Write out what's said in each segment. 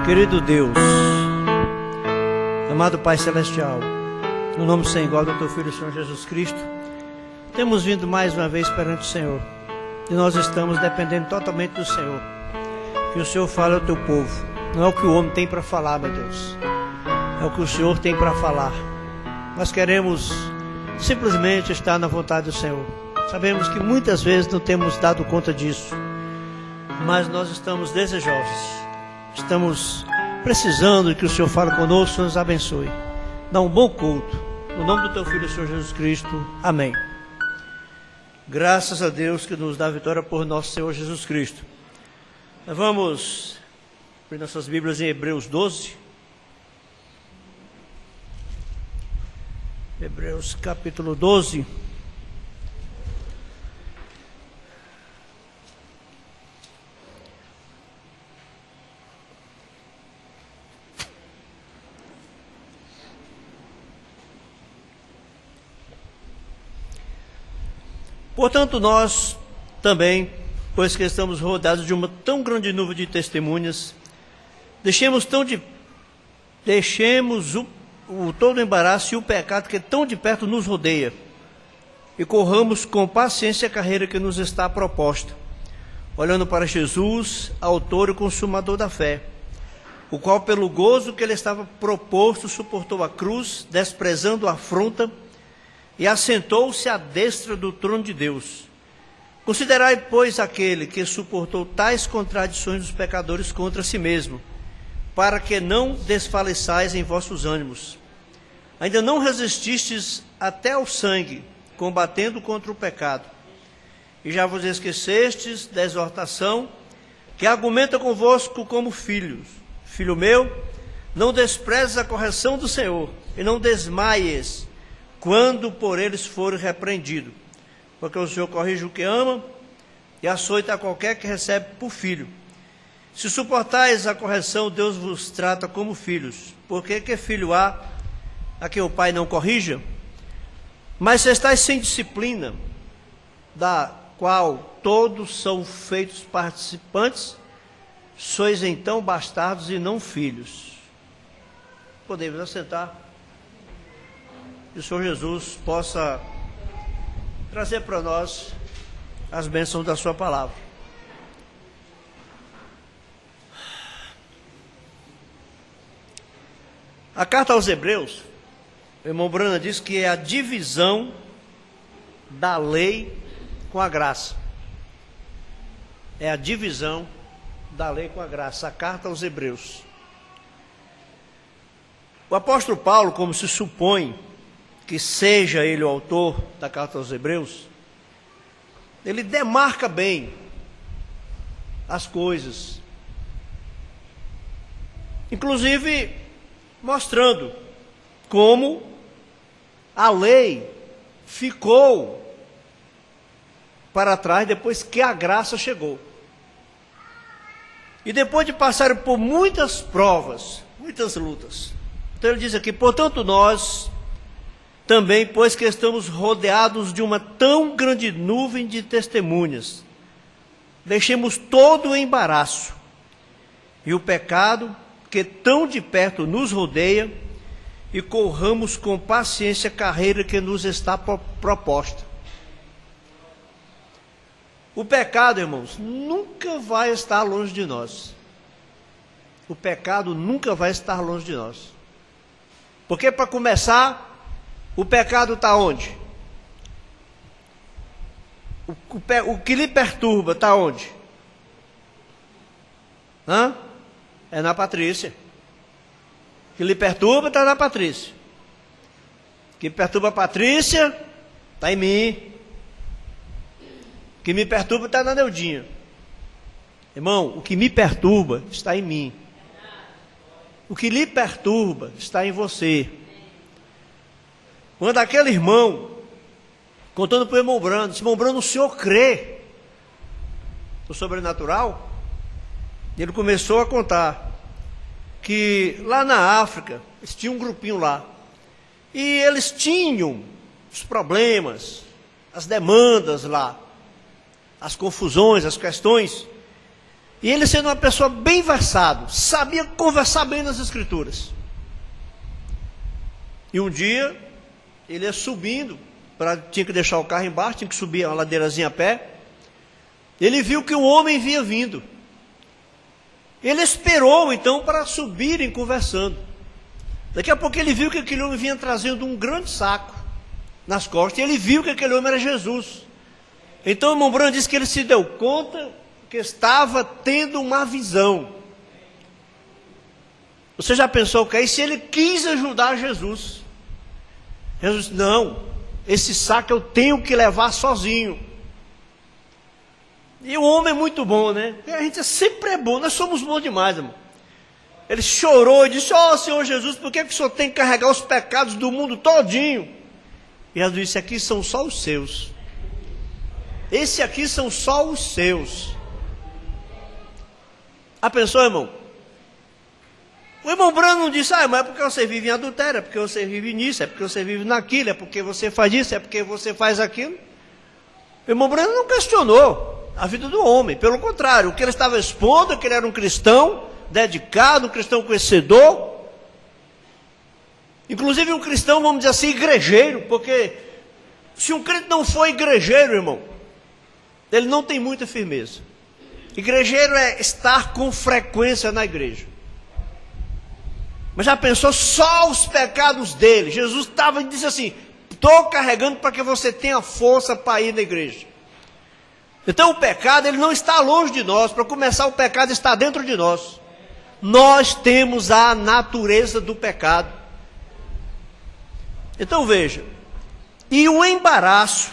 Querido Deus, amado Pai Celestial, no nome sem igual do Teu Filho, Senhor Jesus Cristo, temos vindo mais uma vez perante o Senhor, e nós estamos dependendo totalmente do Senhor, que o Senhor fale ao Teu povo, não é o que o homem tem para falar, meu Deus, é o que o Senhor tem para falar. Nós queremos simplesmente estar na vontade do Senhor. Sabemos que muitas vezes não temos dado conta disso, mas nós estamos desejosos, estamos precisando que o Senhor fale conosco, nos abençoe. Dá um bom culto, no nome do Teu Filho, Senhor Jesus Cristo. Amém. Graças a Deus que nos dá a vitória por nosso Senhor Jesus Cristo. Nós vamos abrir nossas Bíblias em Hebreus 12. Hebreus capítulo 12. Portanto, nós também, pois que estamos rodeados de uma tão grande nuvem de testemunhas, deixemos todo o embaraço e o pecado que tão de perto nos rodeia, e corramos com paciência a carreira que nos está proposta, olhando para Jesus, autor e consumador da fé, o qual pelo gozo que ele estava proposto suportou a cruz, desprezando a afronta, e assentou-se à destra do trono de Deus. Considerai, pois, aquele que suportou tais contradições dos pecadores contra si mesmo, para que não desfaleçais em vossos ânimos. Ainda não resististes até ao sangue, combatendo contra o pecado. E já vos esquecestes da exortação, que argumenta convosco como filhos. Filho meu, não desprezes a correção do Senhor, e não desmaies, quando por eles for repreendido, porque o Senhor corrige o que ama e açoita a qualquer que recebe por filho. Se suportais a correção, Deus vos trata como filhos, porque que filho há a que o pai não corrija? Mas se estáis sem disciplina, da qual todos são feitos participantes, sois então bastardos e não filhos. Podemos assentar. Que o Senhor Jesus possa trazer para nós as bênçãos da sua palavra. A carta aos Hebreus, o irmão Brana diz que é a divisão da lei com a graça. É a divisão da lei com a graça, a carta aos Hebreus. O apóstolo Paulo, como se supõe que seja ele o autor da carta aos Hebreus, ele demarca bem as coisas, inclusive mostrando como a lei ficou para trás depois que a graça chegou. E depois de passar por muitas provas, muitas lutas. Então ele diz aqui, portanto nós também, pois que estamos rodeados de uma tão grande nuvem de testemunhas, deixemos todo o embaraço e o pecado que tão de perto nos rodeia e corramos com paciência a carreira que nos está proposta. O pecado, irmãos, nunca vai estar longe de nós. O pecado nunca vai estar longe de nós. Porque, para começar, o pecado está onde? O que lhe perturba está onde? É na Patrícia. O que lhe perturba está na Patrícia. O que perturba a Patrícia está em mim. O que me perturba está na Neudinha. Irmão, o que me perturba está em mim. O que lhe perturba está em você. Quando aquele irmão, contando para o irmão Brando, disse, irmão Brando, o senhor crê no sobrenatural? E ele começou a contar que lá na África, eles tinham um grupinho lá, e eles tinham os problemas, as demandas lá, as confusões, as questões, E ele, sendo uma pessoa bem versado, sabia conversar bem nas Escrituras. E um dia, ele ia subindo, tinha que deixar o carro embaixo, tinha que subir uma ladeirazinha a pé. Ele viu que um homem vinha vindo. Ele esperou, então, para subirem conversando. Daqui a pouco ele viu que aquele homem vinha trazendo um grande saco nas costas. E ele viu que aquele homem era Jesus. Então o irmão Branham disse que ele se deu conta que estava tendo uma visão. Você já pensou que aí se ele quis ajudar Jesus? Jesus disse, não, esse saco eu tenho que levar sozinho. E o homem é muito bom, né? A gente sempre é bom, nós somos bons demais, irmão. Ele chorou e disse, Senhor Jesus, por que o Senhor tem que carregar os pecados do mundo todinho? E Jesus disse, aqui são só os seus. Esse aqui são só os seus. A pessoa, irmão? O irmão Branham não disse, mas é porque você vive em adultério, é porque você vive nisso, é porque você vive naquilo, é porque você faz isso, é porque você faz aquilo. O irmão Branham não questionou a vida do homem, pelo contrário, o que ele estava expondo é que ele era um cristão dedicado, um cristão conhecedor, inclusive um cristão, vamos dizer assim, igrejeiro, porque se um crente não for igrejeiro, irmão, ele não tem muita firmeza. Igrejeiro é estar com frequência na igreja. Mas já pensou só os pecados dele? Jesus estava e disse assim, estou carregando para que você tenha força para ir na igreja. Então o pecado, ele não está longe de nós. Para começar, o pecado está dentro de nós. Nós temos a natureza do pecado. Então veja, e o embaraço,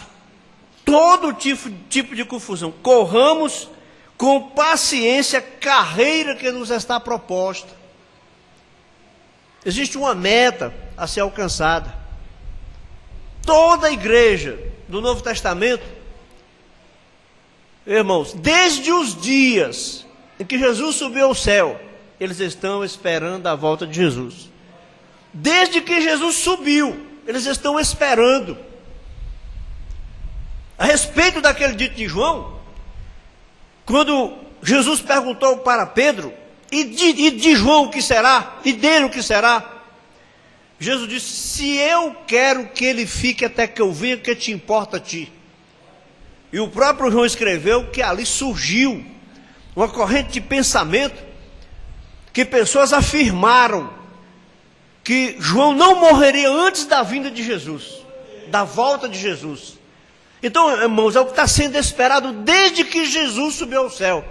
todo tipo de confusão, corramos com paciência a carreira que nos está proposta. Existe uma meta a ser alcançada. Toda a igreja do Novo Testamento, irmãos, desde os dias em que Jesus subiu ao céu, eles estão esperando a volta de Jesus. Desde que Jesus subiu, eles estão esperando. A respeito daquele dito de João, quando Jesus perguntou para Pedro, e de João o que será? E dele o que será? Jesus disse, se eu quero que ele fique até que eu venha, o que te importa a ti? E o próprio João escreveu que ali surgiu uma corrente de pensamento, que pessoas afirmaram que João não morreria antes da vinda de Jesus, da volta de Jesus. Então, irmãos, é o que está sendo esperado desde que Jesus subiu ao céu.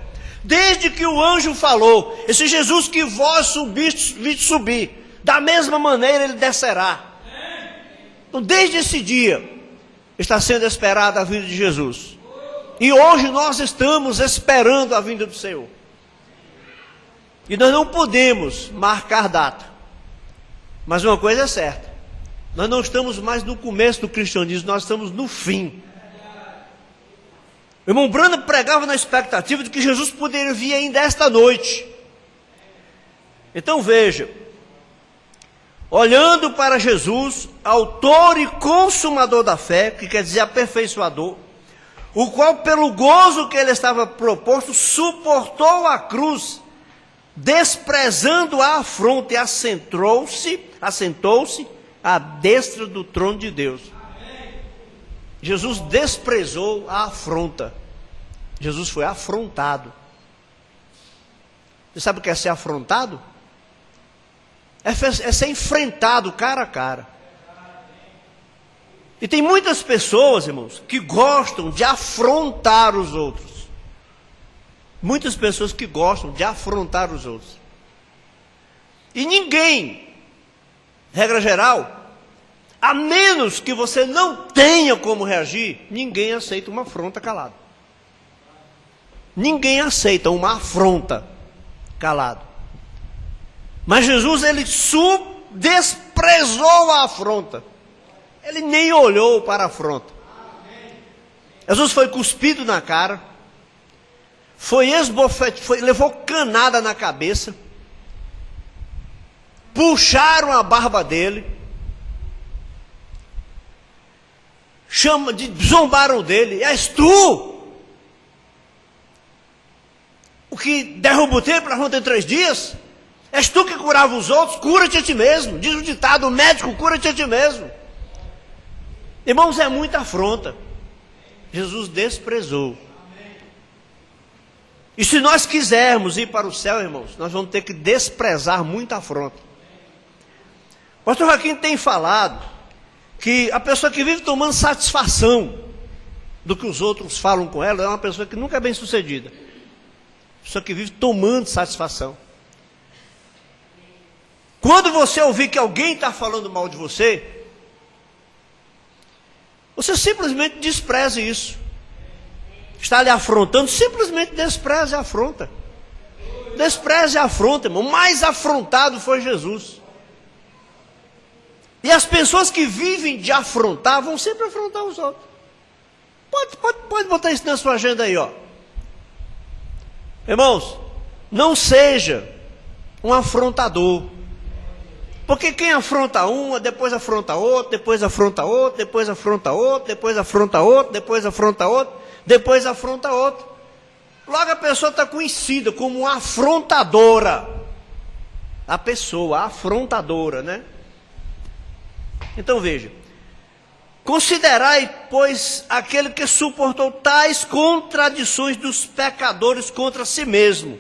Desde que o anjo falou, esse Jesus que vós viste subir, da mesma maneira ele descerá. Então, desde esse dia, está sendo esperada a vinda de Jesus. E hoje nós estamos esperando a vinda do Senhor. E nós não podemos marcar data. Mas uma coisa é certa, nós não estamos mais no começo do cristianismo, nós estamos no fim. O irmão Branham pregava na expectativa de que Jesus poderia vir ainda esta noite. Então veja, olhando para Jesus, autor e consumador da fé, que quer dizer aperfeiçoador, o qual pelo gozo que ele estava proposto, suportou a cruz, desprezando a afronta, e assentou-se à destra do trono de Deus. Jesus desprezou a afronta. Jesus foi afrontado. Você sabe o que é ser afrontado? É ser enfrentado cara a cara. E tem muitas pessoas, irmãos, que gostam de afrontar os outros. Muitas pessoas que gostam de afrontar os outros. E ninguém, regra geral, a menos que você não tenha como reagir, ninguém aceita uma afronta calado. Ninguém aceita uma afronta calado. Mas Jesus, ele desprezou a afronta. Ele nem olhou para a afronta. Jesus foi cuspido na cara, levou canada na cabeça, puxaram a barba dele, zombaram dele. És tu? o que derruba o templo, levanta em 3 dias? És tu que curava os outros, cura-te a ti mesmo. Diz o ditado, o médico, cura-te a ti mesmo. Irmãos, é muita afronta. Jesus desprezou. E se nós quisermos ir para o céu, irmãos, nós vamos ter que desprezar muita afronta. O pastor Joaquim tem falado que a pessoa que vive tomando satisfação do que os outros falam com ela é uma pessoa que nunca é bem sucedida. Pessoa que vive tomando satisfação. Quando você ouvir que alguém está falando mal de você, você simplesmente despreze isso. Está lhe afrontando, simplesmente despreze a afronta. Despreze a afronta, irmão. O mais afrontado foi Jesus. E as pessoas que vivem de afrontar, vão sempre afrontar os outros. Pode botar isso na sua agenda aí, ó. Irmãos, não seja um afrontador. Porque quem afronta uma, depois afronta outro, depois afronta outro, depois afronta outro, depois afronta outro, depois afronta outro, depois afronta outro. Logo a pessoa está conhecida como uma afrontadora. A pessoa, a afrontadora, né? Então veja. Considerai, pois, aquele que suportou tais contradições dos pecadores contra si mesmo,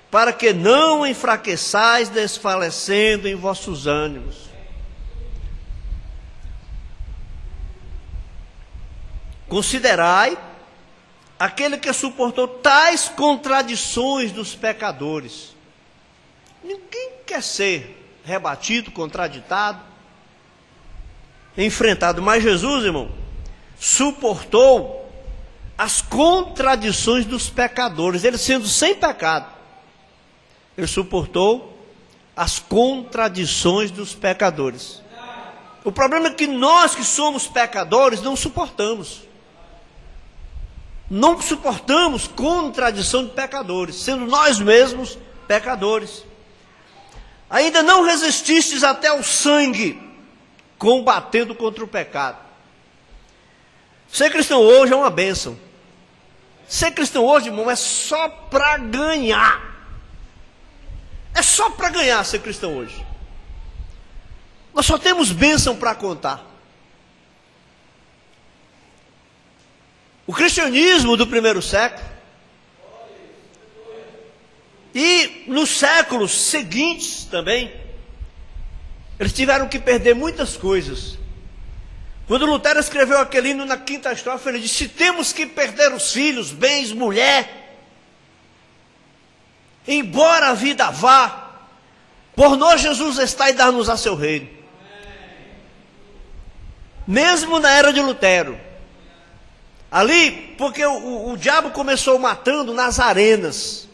para que não enfraqueçais, desfalecendo em vossos ânimos. Considerai aquele que suportou tais contradições dos pecadores. Ninguém quer ser rebatido, contraditado, enfrentado, mas Jesus, irmão, suportou as contradições dos pecadores, ele sendo sem pecado. Ele suportou as contradições dos pecadores. O problema é que nós que somos pecadores não suportamos. Não suportamos contradição de pecadores, sendo nós mesmos pecadores. Ainda não resististes até o sangue, combatendo contra o pecado. Ser cristão hoje é uma bênção. Ser cristão hoje, irmão, é só para ganhar. É só para ganhar ser cristão hoje. Nós só temos bênção para contar. O cristianismo do primeiro século e nos séculos seguintes também, eles tiveram que perder muitas coisas. Quando Lutero escreveu aquele hino na 5ª estrofe, ele disse: se temos que perder os filhos, bens, mulher, embora a vida vá, por nós Jesus está e dar-nos a seu reino. Mesmo na era de Lutero, ali, porque o diabo começou matando nas arenas,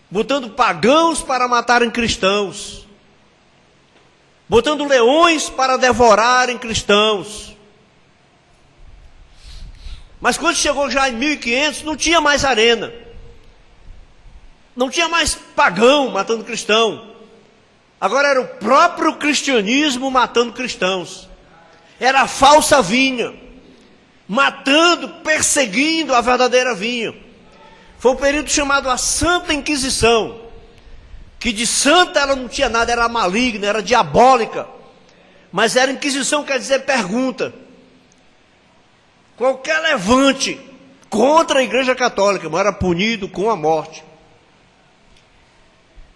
botando pagãos para matarem cristãos, botando leões para devorarem cristãos. Mas quando chegou já em 1500, não tinha mais arena. Não tinha mais pagão matando cristão. Agora era o próprio cristianismo matando cristãos. Era a falsa vinha, matando, perseguindo a verdadeira vinha. Foi um período chamado a Santa Inquisição, que de santa ela não tinha nada, era maligna, era diabólica. Mas era Inquisição, quer dizer pergunta. Qualquer levante contra a Igreja Católica era punido com a morte.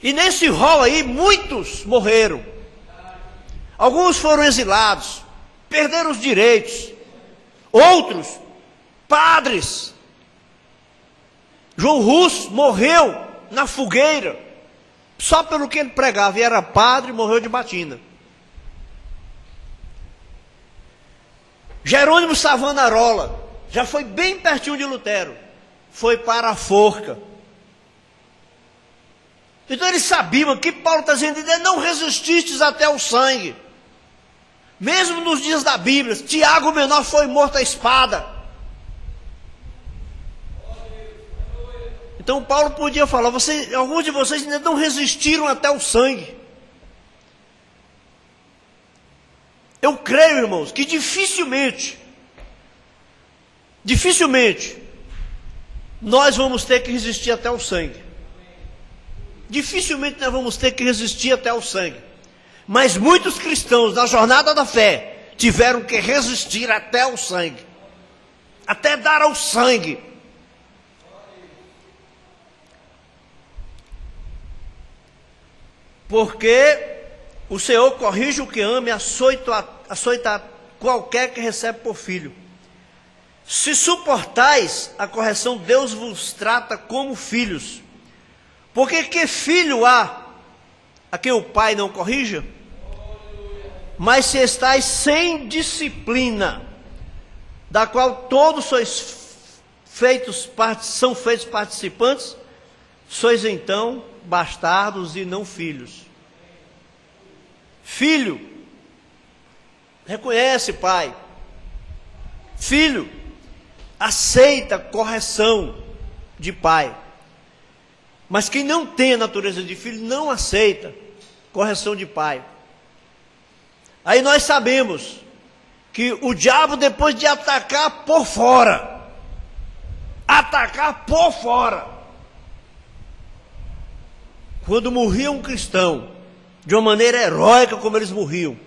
E nesse rol aí, muitos morreram. Alguns foram exilados, perderam os direitos. Outros, padres. João Russo morreu na fogueira, só pelo que ele pregava, e era padre, morreu de batina. Jerônimo Savonarola, já foi bem pertinho de Lutero, foi para a forca. Então eles sabiam que Paulo está dizendo: não resististes até o sangue. Mesmo nos dias da Bíblia, Tiago menor foi morto à espada. Então Paulo podia falar: alguns de vocês ainda não resistiram até o sangue. Eu creio, irmãos, que dificilmente nós vamos ter que resistir até o sangue. Dificilmente nós vamos ter que resistir até o sangue. Mas muitos cristãos na jornada da fé tiveram que resistir até o sangue. Até dar ao sangue. Porque o Senhor corrige o que ama e açoita qualquer que recebe por filho. Se suportais a correção, Deus vos trata como filhos. Porque que filho há a quem o pai não corrija? Mas se estáis sem disciplina, da qual todos são feitos participantes, sois então bastardos e não filhos. Filho, reconhece pai. Filho, aceita correção de pai. Mas quem não tem a natureza de filho não aceita correção de pai. Aí nós sabemos que o diabo, depois de atacar por fora, quando morria um cristão, de uma maneira heróica como eles morriam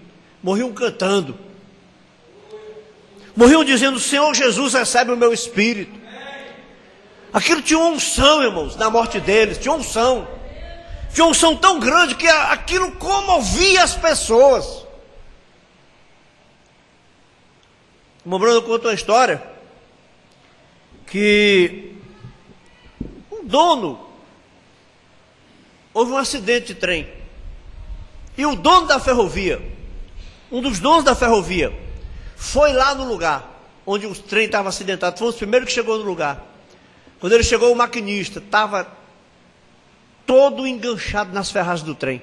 cantando, morriam dizendo: Senhor Jesus, recebe o meu espírito. Aquilo tinha uma unção, irmãos, na morte deles, tinha uma unção tão grande que aquilo comovia as pessoas. O Bruno conta uma história que houve um acidente de trem, e o dono da ferrovia, um dos donos da ferrovia, foi lá no lugar onde o trem estava acidentado, foi o primeiro que chegou no lugar. Quando ele chegou, o maquinista estava todo enganchado nas ferragens do trem,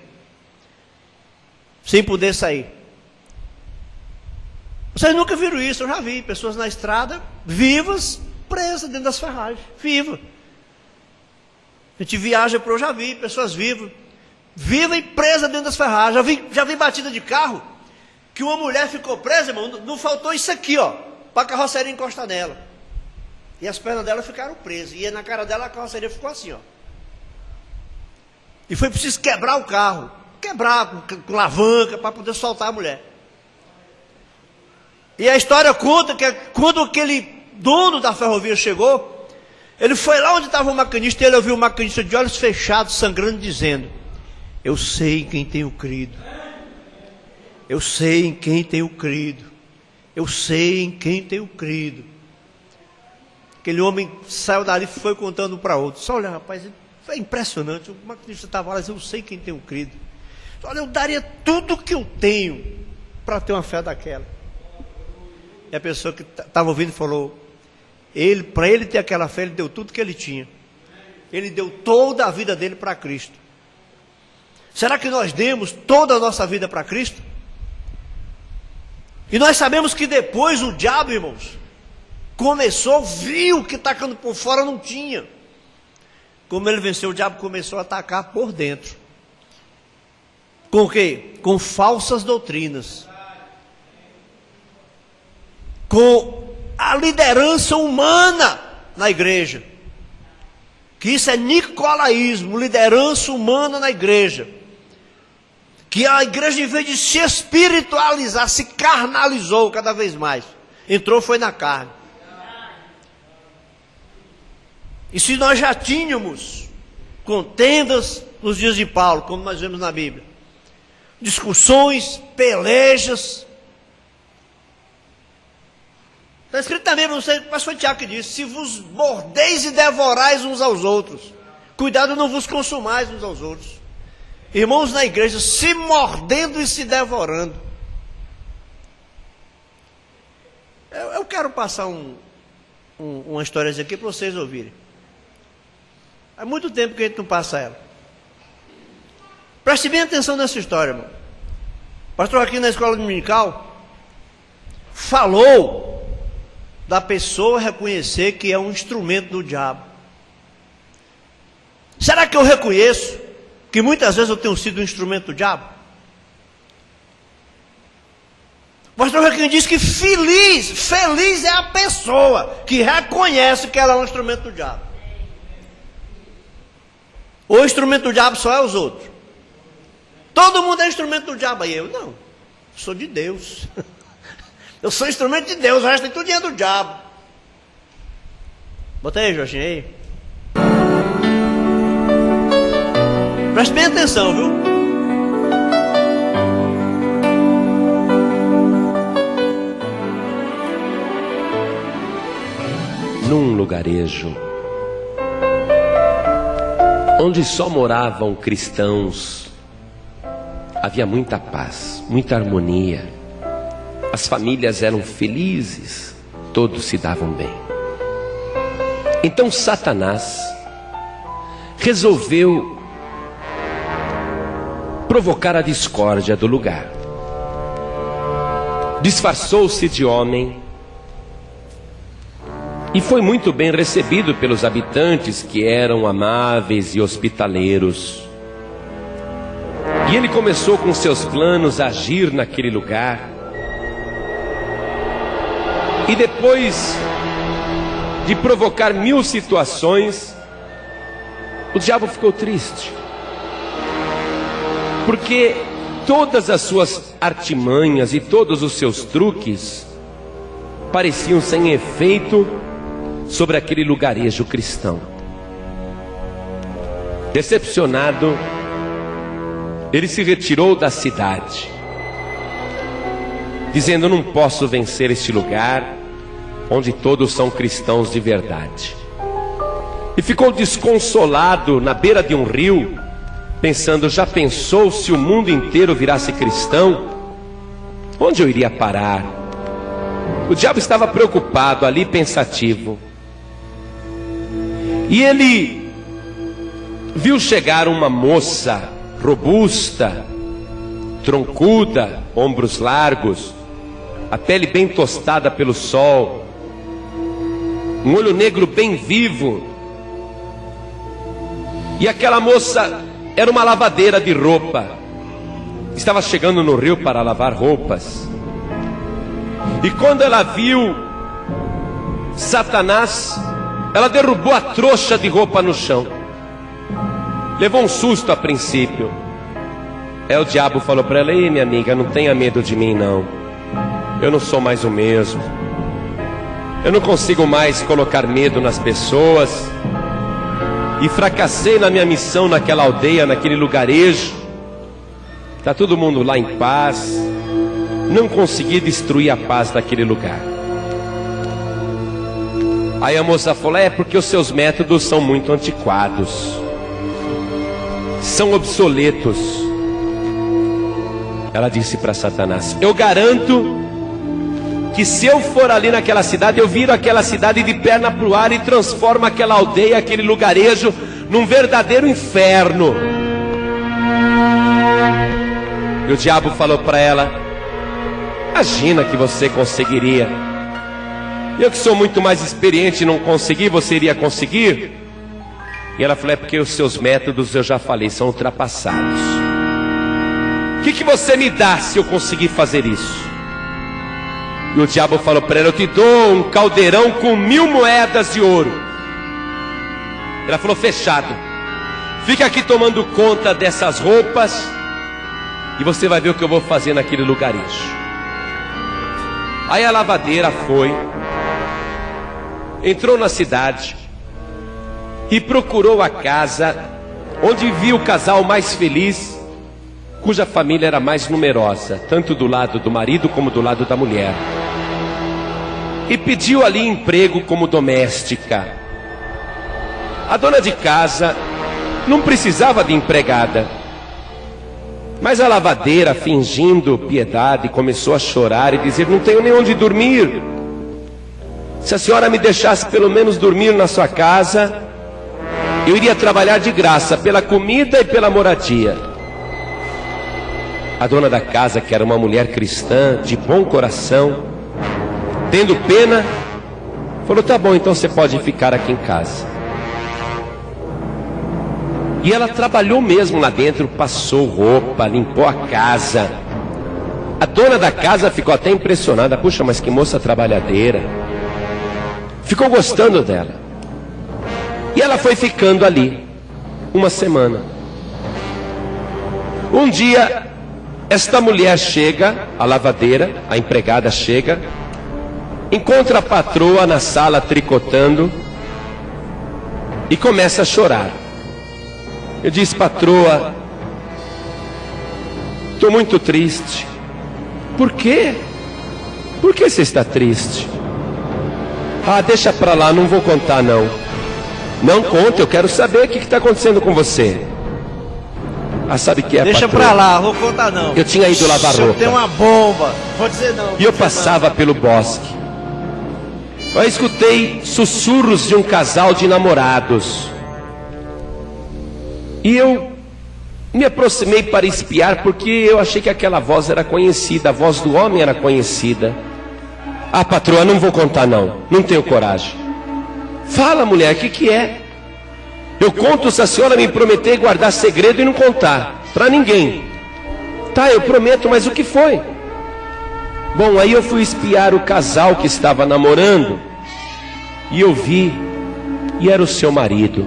sem poder sair. Vocês nunca viram isso? Eu já vi pessoas na estrada, vivas, presas dentro das ferragens, vivas. A gente viaja para eu já vi pessoas vivas e presas dentro das ferragens. Já vi batida de carro, que uma mulher ficou presa, irmão, não faltou isso aqui, ó, para a carroceria encostar nela. E as pernas dela ficaram presas. E na cara dela a carroceria ficou assim, ó. E foi preciso quebrar o carro. Quebrar com alavanca para poder soltar a mulher. E a história conta que quando aquele dono da ferrovia chegou, ele foi lá onde estava o maquinista, e ele ouviu o maquinista de olhos fechados, sangrando, dizendo: eu sei em quem tenho crido. Eu sei em quem tenho crido. Eu sei em quem tenho crido. Aquele homem saiu dali e foi contando um para outro. Só olha, rapaz, foi impressionante. O maquinista estava lá e disse: eu sei quem tenho crido. Olha, eu daria tudo que eu tenho para ter uma fé daquela. E a pessoa que estava ouvindo falou: para ele ter aquela fé, ele deu tudo que ele tinha. Ele deu toda a vida dele para Cristo. Será que nós demos toda a nossa vida para Cristo? E nós sabemos que depois o diabo, irmãos, viu que atacando por fora não tinha. Como ele venceu, o diabo começou a atacar por dentro. Com o quê? Com falsas doutrinas. Com a liderança humana na igreja. Que isso é nicolaísmo, liderança humana na igreja. Que a igreja, em vez de se espiritualizar, se carnalizou cada vez mais. Entrou, foi na carne. E se nós já tínhamos contendas nos dias de Paulo, como nós vemos na Bíblia, discussões, pelejas, está escrito também, não sei, mas foi Tiago que disse: se vos mordeis e devorais uns aos outros, cuidado, não vos consumais uns aos outros. Irmãos na igreja se mordendo e se devorando. Eu quero passar uma história aqui para vocês ouvirem. Há muito tempo que a gente não passa ela. Preste bem atenção nessa história, irmão. O pastor aqui na escola dominical falou da pessoa reconhecer que é um instrumento do diabo. Será que eu reconheço que muitas vezes eu tenho sido um instrumento do diabo? O pastor Joaquim diz que feliz é a pessoa que reconhece que ela é um instrumento do diabo. O instrumento do diabo só é os outros. Todo mundo é instrumento do diabo. Aí eu, não, sou de Deus. Eu sou instrumento de Deus, o resto de tudo é do diabo. Bota aí, Jorginho, aí. Preste bem atenção, viu? Num lugarejo onde só moravam cristãos, havia muita paz, muita harmonia. As famílias eram felizes, todos se davam bem. Então Satanás resolveu provocar a discórdia do lugar. Disfarçou-se de homem e foi muito bem recebido pelos habitantes, que eram amáveis e hospitaleiros. E ele começou com seus planos a agir naquele lugar. E depois de provocar 1000 situações, o diabo ficou triste, porque todas as suas artimanhas e todos os seus truques pareciam sem efeito sobre aquele lugarejo cristão. Decepcionado, ele se retirou da cidade, dizendo: não posso vencer este lugar onde todos são cristãos de verdade. E ficou desconsolado na beira de um rio, pensando: já pensou se o mundo inteiro virasse cristão? Onde eu iria parar? O diabo estava preocupado ali, pensativo. E ele viu chegar uma moça robusta, troncuda, ombros largos, a pele bem tostada pelo sol, um olho negro bem vivo. E aquela moça era uma lavadeira de roupa. Estava chegando no rio para lavar roupas. E quando ela viu Satanás, ela derrubou a trouxa de roupa no chão. Levou um susto a princípio. O diabo falou para ela: ei, minha amiga, não tenha medo de mim não. Eu não sou mais o mesmo. Eu não consigo mais colocar medo nas pessoas. E fracassei na minha missão naquela aldeia, naquele lugarejo. Está todo mundo lá em paz. Não consegui destruir a paz daquele lugar. Aí a moça falou: é porque os seus métodos são muito antiquados, são obsoletos. Ela disse para Satanás: eu garanto que se eu for ali naquela cidade, eu viro aquela cidade de perna para o ar e transformo aquela aldeia, aquele lugarejo, num verdadeiro inferno. E o diabo falou para ela: imagina que você conseguiria. Eu que sou muito mais experiente e não consegui, você iria conseguir? E ela falou: é porque os seus métodos, eu já falei, são ultrapassados. O que você me dá se eu conseguir fazer isso? E o diabo falou para ela: eu te dou um caldeirão com 1000 moedas de ouro. Ela falou: fechado. Fica aqui tomando conta dessas roupas e você vai ver o que eu vou fazer naquele lugarejo. Aí a lavadeira foi, entrou na cidade e procurou a casa onde via o casal mais feliz, cuja família era mais numerosa, tanto do lado do marido como do lado da mulher. E pediu ali emprego como doméstica. A dona de casa não precisava de empregada, mas a lavadeira, fingindo piedade, começou a chorar e dizer: não tenho nem onde dormir. Se a senhora me deixasse pelo menos dormir na sua casa, eu iria trabalhar de graça pela comida e pela moradia. A dona da casa, que era uma mulher cristã, de bom coração, tendo pena, falou: tá bom, então você pode ficar aqui em casa. E ela trabalhou mesmo lá dentro, passou roupa, limpou a casa. A dona da casa ficou até impressionada: puxa, mas que moça trabalhadeira. Ficou gostando dela. E ela foi ficando ali. uma semana. Um dia, esta mulher chega, a lavadeira, a empregada chega, encontra a patroa na sala tricotando e começa a chorar. Eu disse: patroa, estou muito triste. Por quê? Por que você está triste? Ah, deixa pra lá, não vou contar não. Não conta, eu quero saber o que está acontecendo com você. Ah, sabe o que é, Deixa patroa? pra lá, vou contar não. Eu tinha ido lavar roupa. Tem uma bomba. Vou dizer não. E eu passava pelo bosque. Eu escutei sussurros de um casal de namorados. E eu me aproximei para espiar, porque eu achei que aquela voz era conhecida, a voz do homem era conhecida. Ah, patroa, não vou contar não, não tenho coragem. Fala, mulher, o que é? Eu conto se a senhora me prometer guardar segredo e não contar para ninguém. Tá, eu prometo, mas o que foi? Bom, aí eu fui espiar o casal que estava namorando e eu vi, e era o seu marido.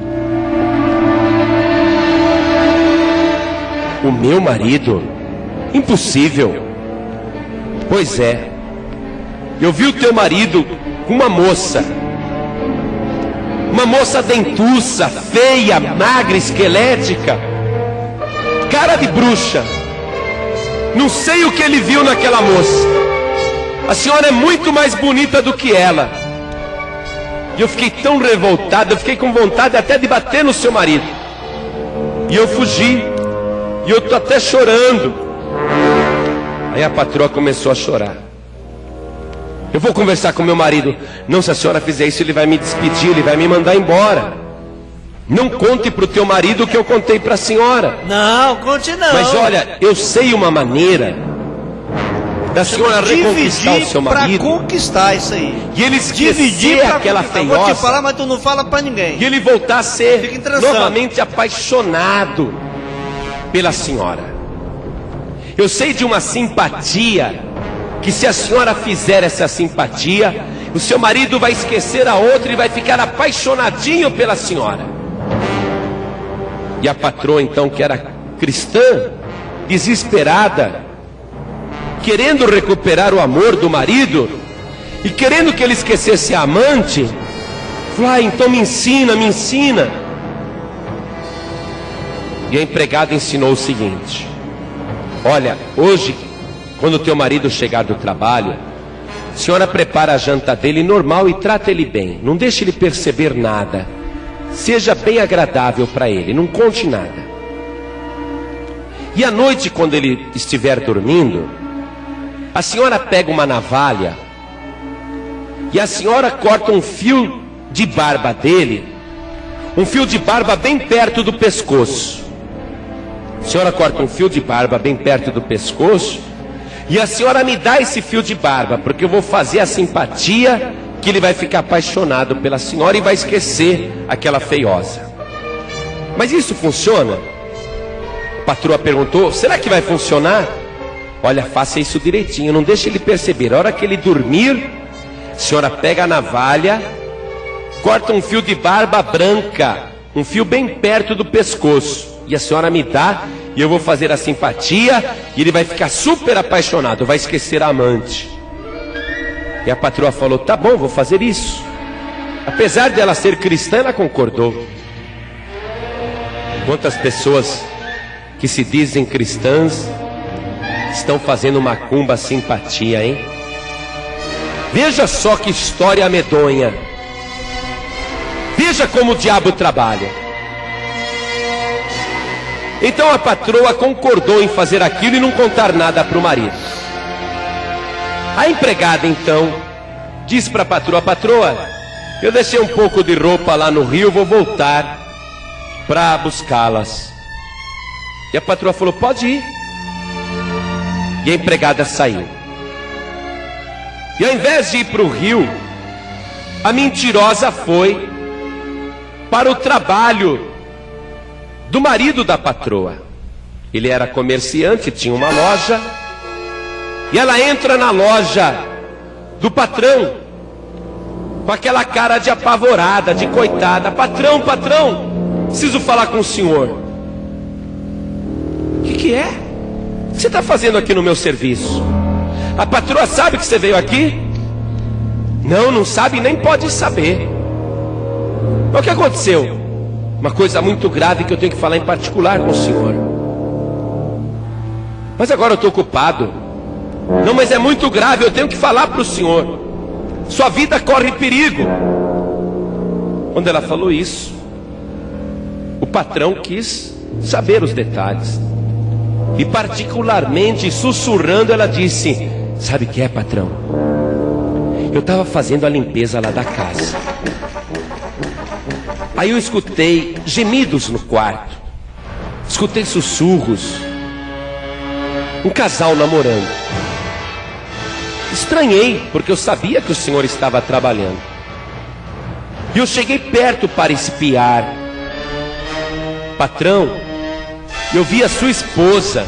O meu marido? Impossível. Pois é, eu vi o teu marido com uma moça dentuça, feia, magra, esquelética, cara de bruxa. Não sei o que ele viu naquela moça. A senhora é muito mais bonita do que ela. E eu fiquei tão revoltado, eu fiquei com vontade até de bater no seu marido. E eu fugi. E eu estou até chorando. Aí a patroa começou a chorar. Eu vou conversar com meu marido. Não, se a senhora fizer isso, ele vai me despedir, ele vai me mandar embora. Não conte para o teu marido o que eu contei para a senhora. Não, conte não. Mas olha, eu sei uma maneira da senhora reconquistar o seu marido. Para conquistar isso aí. E ele esquecer aquela feiosa. Vou te falar, mas tu não fala para ninguém. E ele voltar a ser novamente apaixonado pela senhora. Eu sei de uma simpatia, que se a senhora fizer essa simpatia, o seu marido vai esquecer a outra e vai ficar apaixonadinho pela senhora. E a patroa então, que era cristã, desesperada, querendo recuperar o amor do marido e querendo que ele esquecesse a amante, falou: ah, então me ensina, me ensina. E a empregada ensinou o seguinte: olha, hoje, quando o teu marido chegar do trabalho, a senhora prepara a janta dele normal e trata ele bem. Não deixe ele perceber nada. Seja bem agradável para ele, não conte nada. E à noite, quando ele estiver dormindo, a senhora pega uma navalha e a senhora corta um fio de barba dele, um fio de barba bem perto do pescoço. A senhora corta um fio de barba bem perto do pescoço e a senhora me dá esse fio de barba, porque eu vou fazer a simpatia que ele vai ficar apaixonado pela senhora e vai esquecer aquela feiosa. Mas isso funciona? A patroa perguntou: será que vai funcionar? Olha, faça isso direitinho, não deixe ele perceber. A hora que ele dormir, a senhora pega a navalha, corta um fio de barba branca, um fio bem perto do pescoço, e a senhora me dá, e eu vou fazer a simpatia, e ele vai ficar super apaixonado, vai esquecer a amante. E a patroa falou: tá bom, vou fazer isso. Apesar de ela ser cristã, ela concordou. Quantas pessoas que se dizem cristãs estão fazendo macumba simpatia, hein? Veja só que história medonha. Veja como o diabo trabalha. Então a patroa concordou em fazer aquilo e não contar nada para o marido. A empregada então diz para a patroa: patroa, eu deixei um pouco de roupa lá no rio, vou voltar para buscá-las. E a patroa falou: pode ir. E a empregada saiu. E ao invés de ir para o rio, a mentirosa foi para o trabalho do marido da patroa. Ele era comerciante, tinha uma loja. E ela entra na loja do patrão com aquela cara de apavorada, de coitada: patrão, patrão, preciso falar com o senhor. O que é? O que você está fazendo aqui no meu serviço? A patroa sabe que você veio aqui? Não, não sabe, nem pode saber. Mas o que aconteceu? Uma coisa muito grave que eu tenho que falar em particular com o senhor. Mas agora eu estou ocupado. Não, mas é muito grave, eu tenho que falar para o senhor. Sua vida corre perigo. Quando ela falou isso, o patrão quis saber os detalhes. E particularmente sussurrando, ela disse: sabe o que é, patrão? Eu estava fazendo a limpeza lá da casa. Aí eu escutei gemidos no quarto. Escutei sussurros. Um casal namorando. Estranhei, porque eu sabia que o senhor estava trabalhando. E eu cheguei perto para espiar. Patrão, eu vi a sua esposa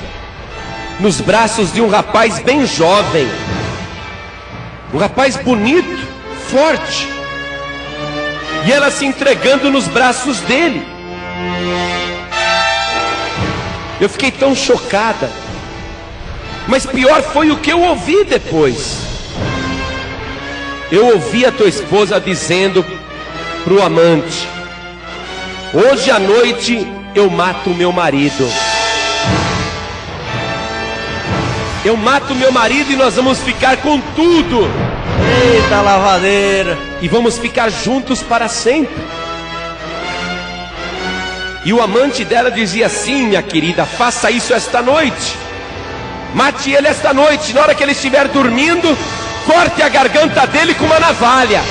nos braços de um rapaz bem jovem. Um rapaz bonito, forte. E ela se entregando nos braços dele. Eu fiquei tão chocada. Mas pior foi o que eu ouvi depois. Eu ouvi a tua esposa dizendo para o amante: hoje à noite eu mato o meu marido. Eu mato o meu marido e nós vamos ficar com tudo. Eita lavadeira. E vamos ficar juntos para sempre. E o amante dela dizia assim: minha querida, faça isso esta noite. Mate ele esta noite. Na hora que ele estiver dormindo, corte a garganta dele com uma navalha.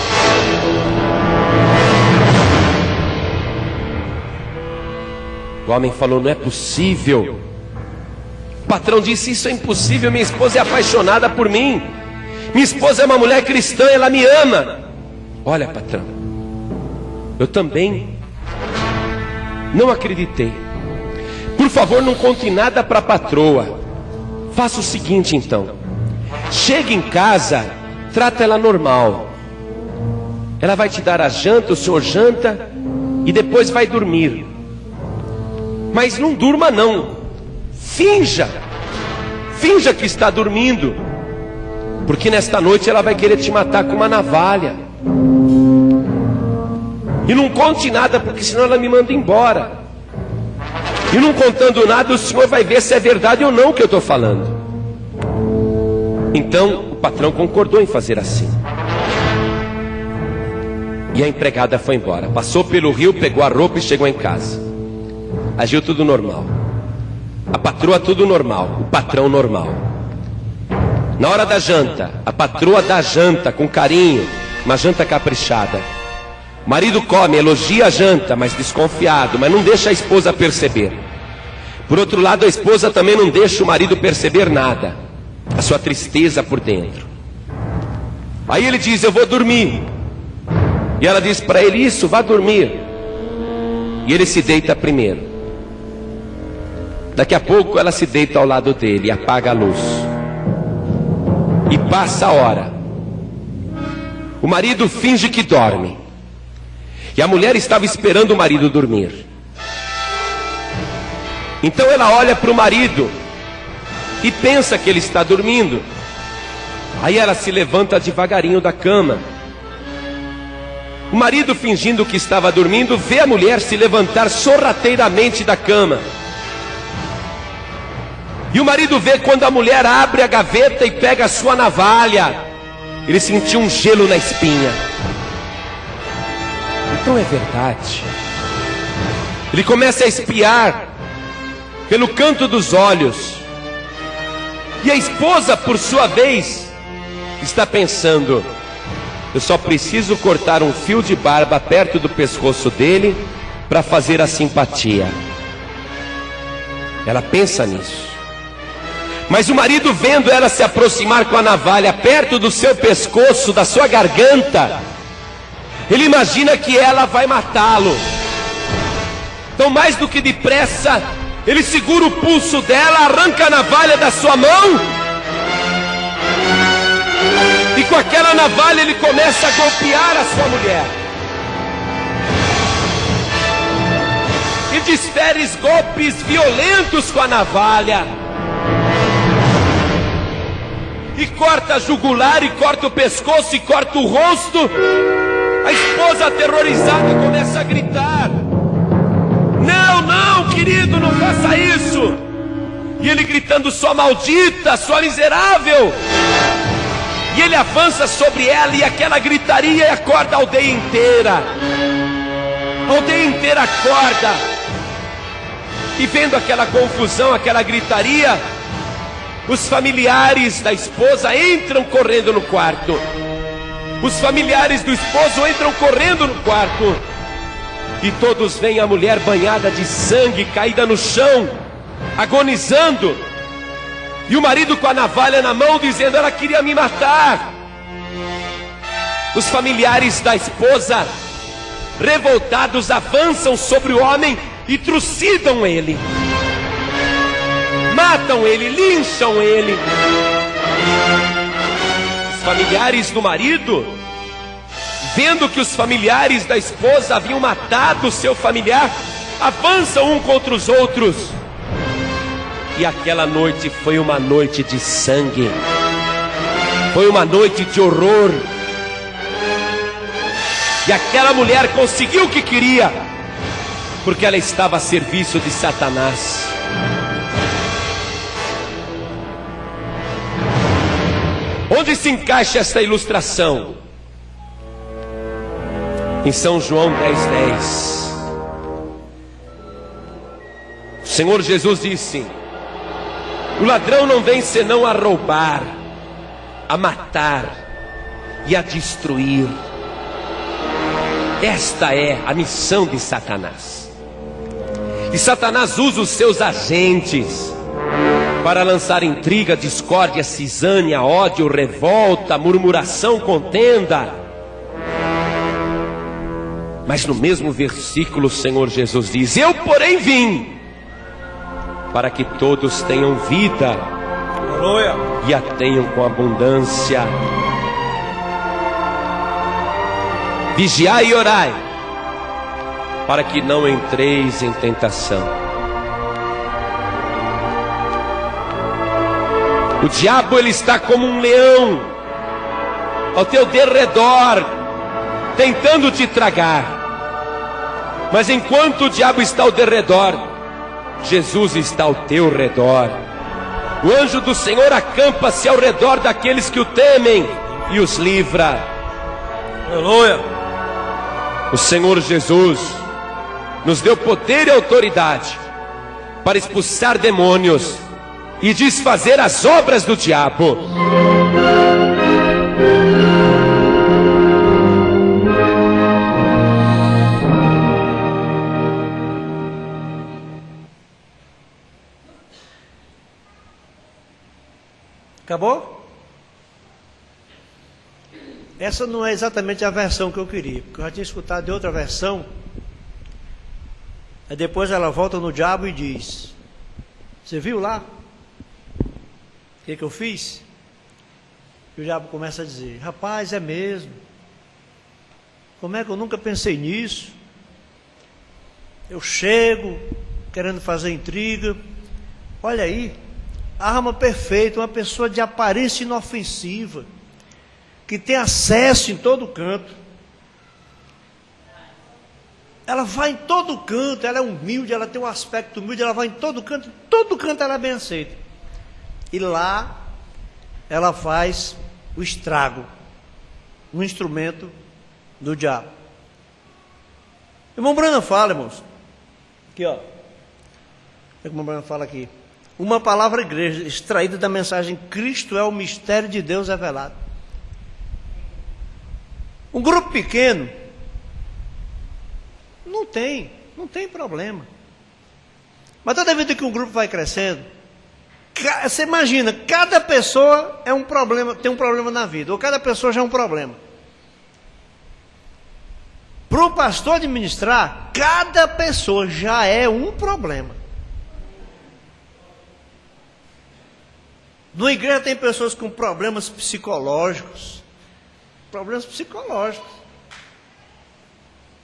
O homem falou: não é possível. O patrão disse: isso é impossível, minha esposa é apaixonada por mim. Minha esposa é uma mulher cristã, ela me ama. Olha, patrão, eu também não acreditei. Por favor, não conte nada para a patroa. Faça o seguinte então: chega em casa, trata ela normal. Ela vai te dar a janta, o senhor janta e depois vai dormir. Mas não durma não. Finja que está dormindo, porque nesta noite ela vai querer te matar com uma navalha. E não conte nada, porque senão ela me manda embora. E não contando nada, o senhor vai ver se é verdade ou não o que eu estou falando. Então o patrão concordou em fazer assim. E a empregada foi embora. Passou pelo rio, pegou a roupa e chegou em casa. Agiu tudo normal. A patroa tudo normal. O patrão normal. Na hora da janta, a patroa dá janta com carinho, uma janta caprichada. O marido come, elogia a janta, mas desconfiado, mas não deixa a esposa perceber. Por outro lado, a esposa também não deixa o marido perceber nada, a sua tristeza por dentro. Aí ele diz: eu vou dormir. E ela diz para ele: isso, vá dormir. E ele se deita primeiro. Daqui a pouco ela se deita ao lado dele e apaga a luz. E passa a hora. O marido finge que dorme. E a mulher estava esperando o marido dormir. Então ela olha para o marido e pensa que ele está dormindo. Aí ela se levanta devagarinho da cama. O marido, fingindo que estava dormindo, vê a mulher se levantar sorrateiramente da cama. E o marido vê quando a mulher abre a gaveta e pega a sua navalha. Ele sentiu um gelo na espinha. Então é verdade. Ele começa a espiar pelo canto dos olhos. E a esposa, por sua vez, está pensando: eu só preciso cortar um fio de barba perto do pescoço dele para fazer a simpatia. Ela pensa nisso. Mas o marido, vendo ela se aproximar com a navalha perto do seu pescoço, da sua garganta, ele imagina que ela vai matá-lo. Então, mais do que depressa, ele segura o pulso dela, arranca a navalha da sua mão, e com aquela navalha ele começa a golpear a sua mulher. e desfere golpes violentos com a navalha. E corta a jugular, e corta o pescoço, e corta o rosto. A esposa aterrorizada começa a gritar: não, não, querido, não faça isso. E ele gritando: sua maldita, sua miserável. E ele avança sobre ela, e aquela gritaria acorda a aldeia inteira. A aldeia inteira acorda. E vendo aquela confusão, aquela gritaria, os familiares da esposa entram correndo no quarto. Os familiares do esposo entram correndo no quarto. E todos veem a mulher banhada de sangue, caída no chão, agonizando. E o marido com a navalha na mão, dizendo: ela queria me matar. Os familiares da esposa, revoltados, avançam sobre o homem e trucidam ele. Matam ele, lincham ele. Os familiares do marido, vendo que os familiares da esposa haviam matado o seu familiar, avançam um contra os outros. E aquela noite foi uma noite de sangue. Foi uma noite de horror. E aquela mulher conseguiu o que queria, porque ela estava a serviço de Satanás. Onde se encaixa esta ilustração? Em São João 10:10. O Senhor Jesus disse: o ladrão não vem senão a roubar, a matar e a destruir. Esta é a missão de Satanás. E Satanás usa os seus agentes para lançar intriga, discórdia, cisânia, ódio, revolta, murmuração, contenda. Mas no mesmo versículo o Senhor Jesus diz: eu porém vim para que todos tenham vida. Aleluia. E a tenham com abundância. Vigiai e orai, para que não entreis em tentação. O diabo, ele está como um leão ao teu derredor, tentando te tragar. Mas enquanto o diabo está ao derredor, Jesus está ao teu redor. O anjo do Senhor acampa-se ao redor daqueles que o temem e os livra. Aleluia. O Senhor Jesus nos deu poder e autoridade para expulsar demônios e desfazer as obras do diabo. Acabou? Essa não é exatamente a versão que eu queria, porque eu já tinha escutado de outra versão. Aí depois ela volta no diabo e diz: você viu lá o que eu fiz? E o diabo começa a dizer: rapaz, é mesmo? Como é que eu nunca pensei nisso? Eu chego querendo fazer intriga. Olha aí, a arma perfeita, uma pessoa de aparência inofensiva, que tem acesso em todo canto. Ela vai em todo canto, ela é humilde, ela tem um aspecto humilde, ela vai em todo canto ela é bem aceita. E lá ela faz o estrago, um instrumento do diabo. Irmão Branham fala, irmãos, aqui ó, o que o irmão Branham fala aqui: uma palavra igreja, extraída da mensagem Cristo é o mistério de Deus revelado. Um grupo pequeno não tem problema. Mas toda vez que um grupo vai crescendo, você imagina, cada pessoa é um problema, tem um problema na vida, ou cada pessoa já é um problema. Para o pastor administrar, cada pessoa já é um problema. Na igreja tem pessoas com problemas psicológicos. Problemas psicológicos.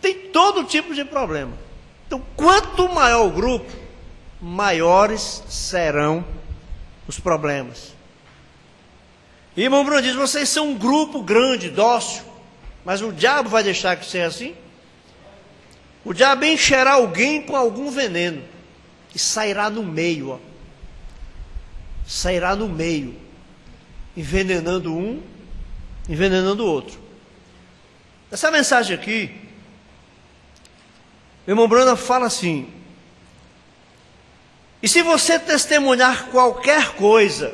Tem todo tipo de problema. Então, quanto maior o grupo, maiores serão os problemas. E irmão Bruno diz, vocês são um grupo grande, dócil, mas o diabo vai deixar que seja assim? O diabo encherá alguém com algum veneno e sairá no meio, ó. Sairá no meio, envenenando um, envenenando o outro. Essa mensagem aqui, o irmão Bruno fala assim: e se você testemunhar qualquer coisa,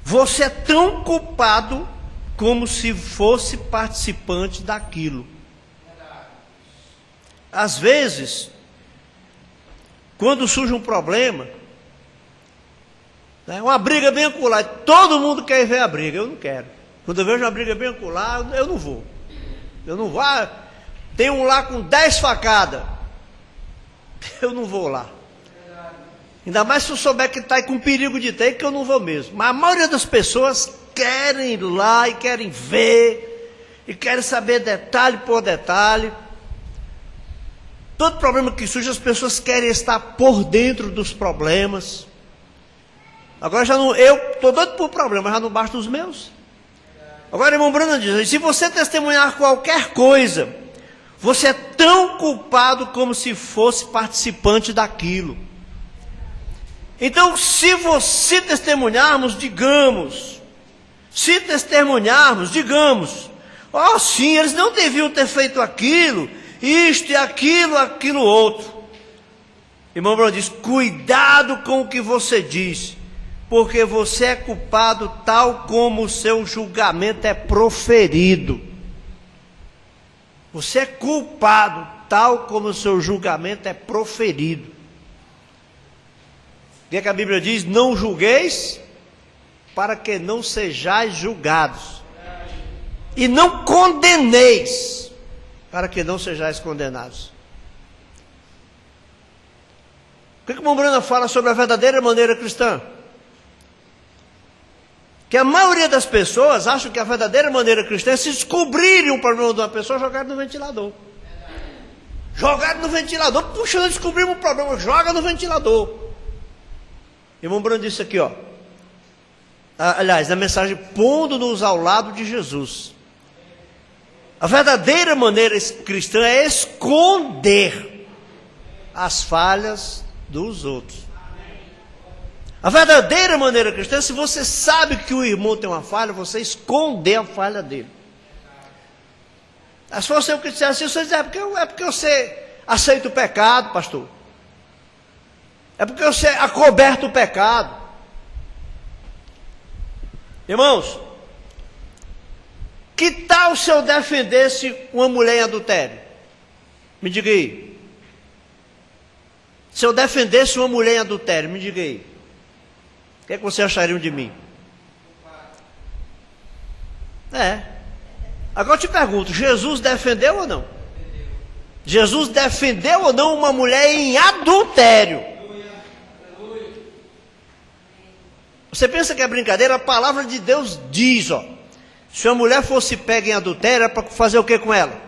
você é tão culpado como se fosse participante daquilo. Às vezes, quando surge um problema, né, uma briga bem acolá, todo mundo quer ver a briga, eu não quero. Quando eu vejo uma briga bem acolá, eu não vou. Eu não vou. Ah, tem um lá com 10 facadas. Eu não vou lá. Ainda mais se eu souber que está com perigo de ter, que eu não vou mesmo. Mas a maioria das pessoas querem ir lá e querem ver, e querem saber detalhe por detalhe. Todo problema que surge, as pessoas querem estar por dentro dos problemas. Agora já não, eu estou doido por problema, já não basta os meus. Agora, irmão Bruno diz, se você testemunhar qualquer coisa, você é tão culpado como se fosse participante daquilo. Então, se testemunharmos, digamos, ó sim, eles não deviam ter feito aquilo, isto e aquilo outro. Irmão Bruno diz, cuidado com o que você diz, porque você é culpado tal como o seu julgamento é proferido. Você é culpado tal como o seu julgamento é proferido. O que é que a Bíblia diz? Não julgueis para que não sejais julgados. E não condeneis para que não sejais condenados. O que o irmão Bruno fala sobre a verdadeira maneira cristã? Que a maioria das pessoas acham que a verdadeira maneira cristã é se descobrirem um problema de uma pessoa, jogar no ventilador. Jogar no ventilador, puxa, nós descobrimos um problema, joga no ventilador. Irmão Bruno disse aqui, ó. Aliás, na mensagem, pondo-nos ao lado de Jesus. A verdadeira maneira cristã é esconder as falhas dos outros. A verdadeira maneira cristã, se você sabe que o irmão tem uma falha, você esconder a falha dele. Se fosse eu que dissesse assim, você diz, é porque você aceita o pecado, pastor. É porque você acoberta o pecado. Irmãos, que tal se eu defendesse uma mulher em adultério? Me diga aí. Se eu defendesse uma mulher em adultério, me diga aí. O que é que vocês achariam de mim? Agora eu te pergunto, Jesus defendeu ou não? Jesus defendeu ou não uma mulher em adultério? Você pensa que é brincadeira? A palavra de Deus diz, ó. Se uma mulher fosse pega em adultério, era para fazer o que com ela?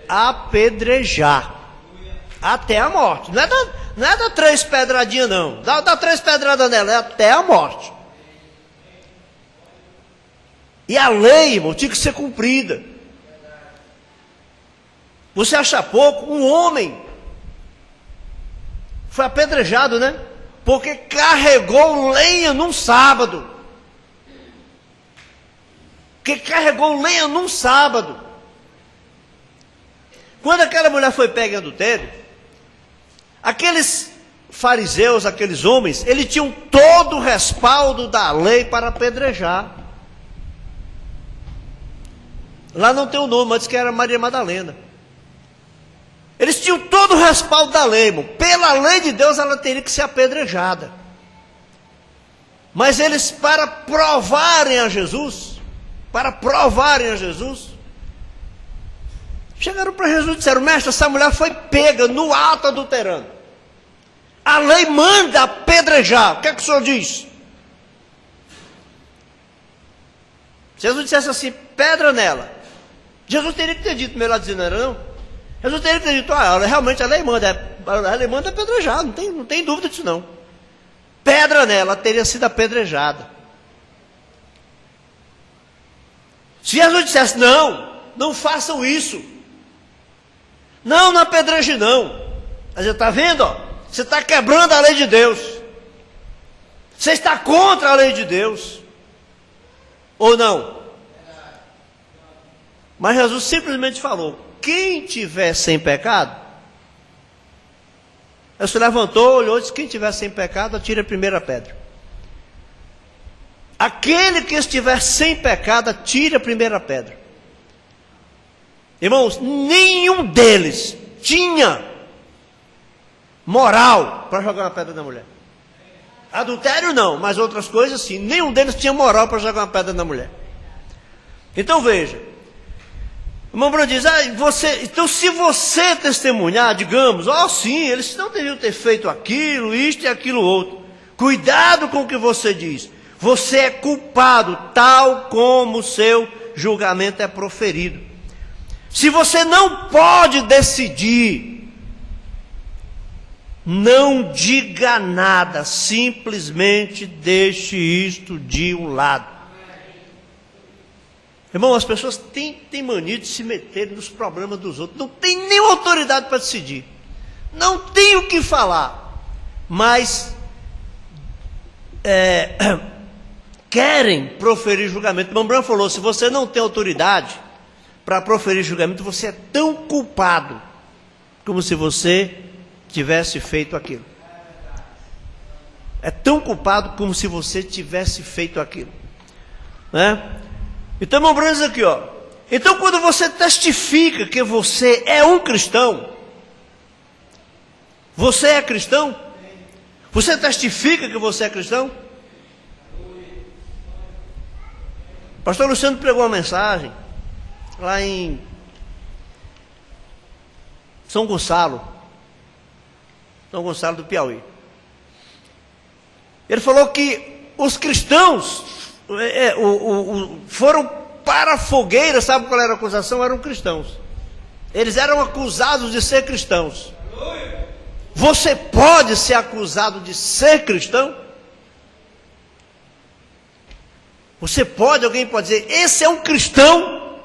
Apedrejar. Até a morte. Não é dar 3 pedradinhas, não. Dá 3 pedradas nela, é até a morte. E a lei, irmão, tinha que ser cumprida. Você acha pouco? Um homem foi apedrejado, né? Porque carregou lenha num sábado. Quando aquela mulher foi pega em adultério, aqueles fariseus, aqueles homens, eles tinham todo o respaldo da lei para apedrejar. Lá não tem o nome, mas diz que era Maria Madalena. Eles tinham todo o respaldo da lei, irmão. Pela lei de Deus ela teria que ser apedrejada. Mas eles, para provarem a Jesus, chegaram para Jesus e disseram, mestre, essa mulher foi pega no ato adulterando. A lei manda apedrejar. O que é que o senhor diz? Jesus dissesse assim, pedra nela. Jesus teria que ter dito melhor dizendo, não? Jesus teria que ter dito, realmente a lei manda apedrejar, não tem dúvida disso não. Pedra nela, teria sido apedrejada. Se Jesus dissesse, não façam isso. Não apedreje não. Mas você está vendo, você está quebrando a lei de Deus. Você está contra a lei de Deus. Ou não? Mas Jesus simplesmente falou, quem tiver sem pecado, ele se levantou, olhou e disse, quem tiver sem pecado, atire a primeira pedra. Aquele que estiver sem pecado, atire a primeira pedra. Irmãos, nenhum deles tinha moral para jogar uma pedra na mulher. Adultério não, mas outras coisas sim. Nenhum deles tinha moral para jogar uma pedra na mulher. Então veja, o irmão Bruno diz, então se você testemunhar, digamos, sim, eles não deveriam ter feito aquilo, isto e aquilo outro. Cuidado com o que você diz. Você é culpado, tal como o seu julgamento é proferido. Se você não pode decidir, não diga nada, simplesmente deixe isto de um lado. Irmão, as pessoas têm mania de se meter nos problemas dos outros, não tem nenhuma autoridade para decidir, não tem o que falar, mas querem proferir julgamento. O irmão Branco falou, se você não tem autoridade para proferir julgamento, você é tão culpado como se você tivesse feito aquilo. É tão culpado como se você tivesse feito aquilo, né? Então, irmão Branco diz aqui, então quando você testifica que você é um cristão, você é cristão? Você testifica que você é cristão? O pastor Luciano pregou uma mensagem lá em São Gonçalo do Piauí. Ele falou que os cristãos foram para a fogueira. Sabe qual era a acusação? Eram cristãos. Eles eram acusados de ser cristãos. Você pode ser acusado de ser cristão? Alguém pode dizer, esse é um cristão?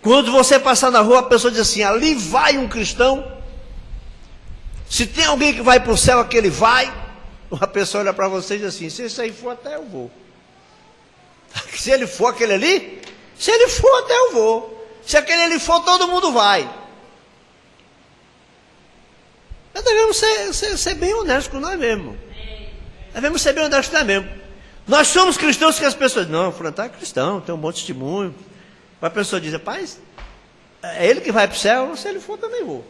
Quando você passar na rua, a pessoa diz assim, ali vai um cristão. Se tem alguém que vai para o céu, aquele vai. Uma pessoa olha para você e diz assim, se esse aí for, até eu vou. Se ele for aquele ali, se ele for, até eu vou. Se aquele ali for, todo mundo vai. Nós devemos ser bem honestos com nós mesmos. Devemos ser bem honestos com nós mesmos. Nós somos cristãos que as pessoas... Não, fulano é cristão, tem um bom testemunho. A pessoa diz, rapaz, é ele que vai para o céu, se ele for, também vou.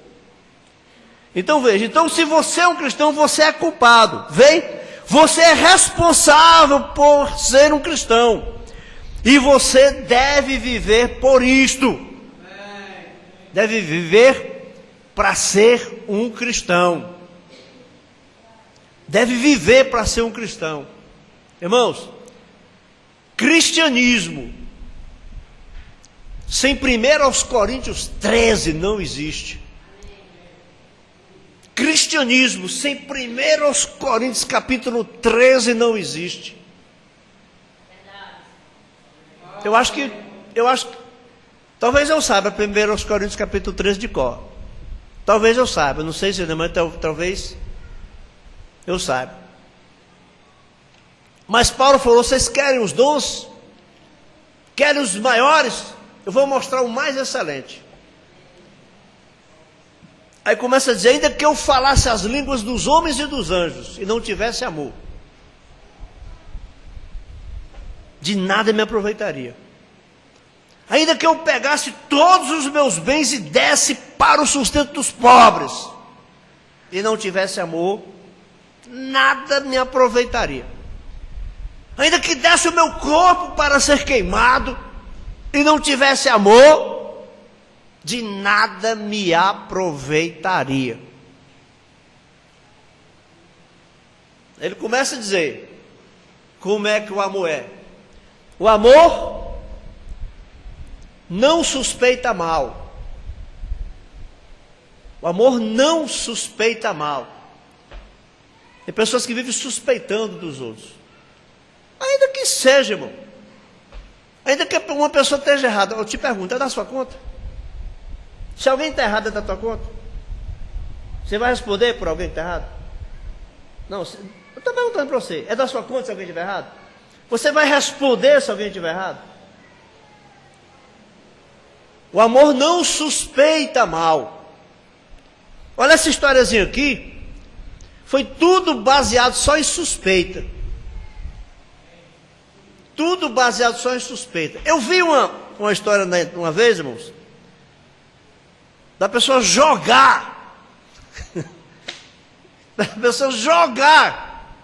Então veja, se você é um cristão, você é culpado. Você é responsável por ser um cristão. E você deve viver por isto. Deve viver para ser um cristão. Deve viver para ser um cristão. Irmãos, cristianismo sem 1 Coríntios 13 não existe. Cristianismo sem 1 Coríntios capítulo 13 não existe. Eu acho que talvez eu saiba 1 Coríntios capítulo 13 de cor. Talvez eu saiba, não sei se ainda, mas talvez eu saiba. Mas Paulo falou, vocês querem os dons? Querem os maiores? Eu vou mostrar o mais excelente. Aí começa a dizer, ainda que eu falasse as línguas dos homens e dos anjos, e não tivesse amor, de nada me aproveitaria. Ainda que eu pegasse todos os meus bens e desse para o sustento dos pobres, e não tivesse amor, nada me aproveitaria. Ainda que desse o meu corpo para ser queimado, e não tivesse amor, de nada me aproveitaria. Ele começa a dizer, como é que o amor é? O amor não suspeita mal, O amor não suspeita mal. Tem pessoas que vivem suspeitando dos outros. Ainda que seja, irmão. Ainda que uma pessoa esteja errada, eu te pergunto, é da sua conta? Se alguém está errado, é da tua conta? Você vai responder por alguém que está errado? Não, eu estou perguntando para você, é da sua conta se alguém estiver errado? Você vai responder se alguém estiver errado? O amor não suspeita mal. Olha essa historiazinha aqui. Foi tudo baseado só em suspeita. Tudo baseado só em suspeita. Eu vi uma história uma vez, irmãos, da pessoa jogar. Da pessoa jogar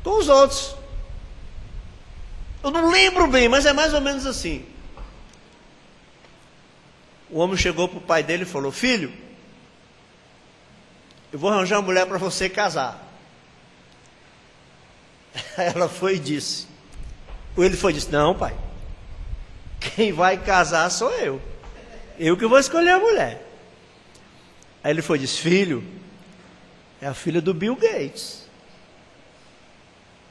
com os outros. Eu não lembro bem, mas é mais ou menos assim. O homem chegou para o pai dele e falou: filho, eu vou arranjar uma mulher para você casar. Aí ela foi e disse, ou ele foi e disse: não, pai, quem vai casar sou eu. Eu que vou escolher a mulher. Aí ele foi e disse: filho, é a filha do Bill Gates.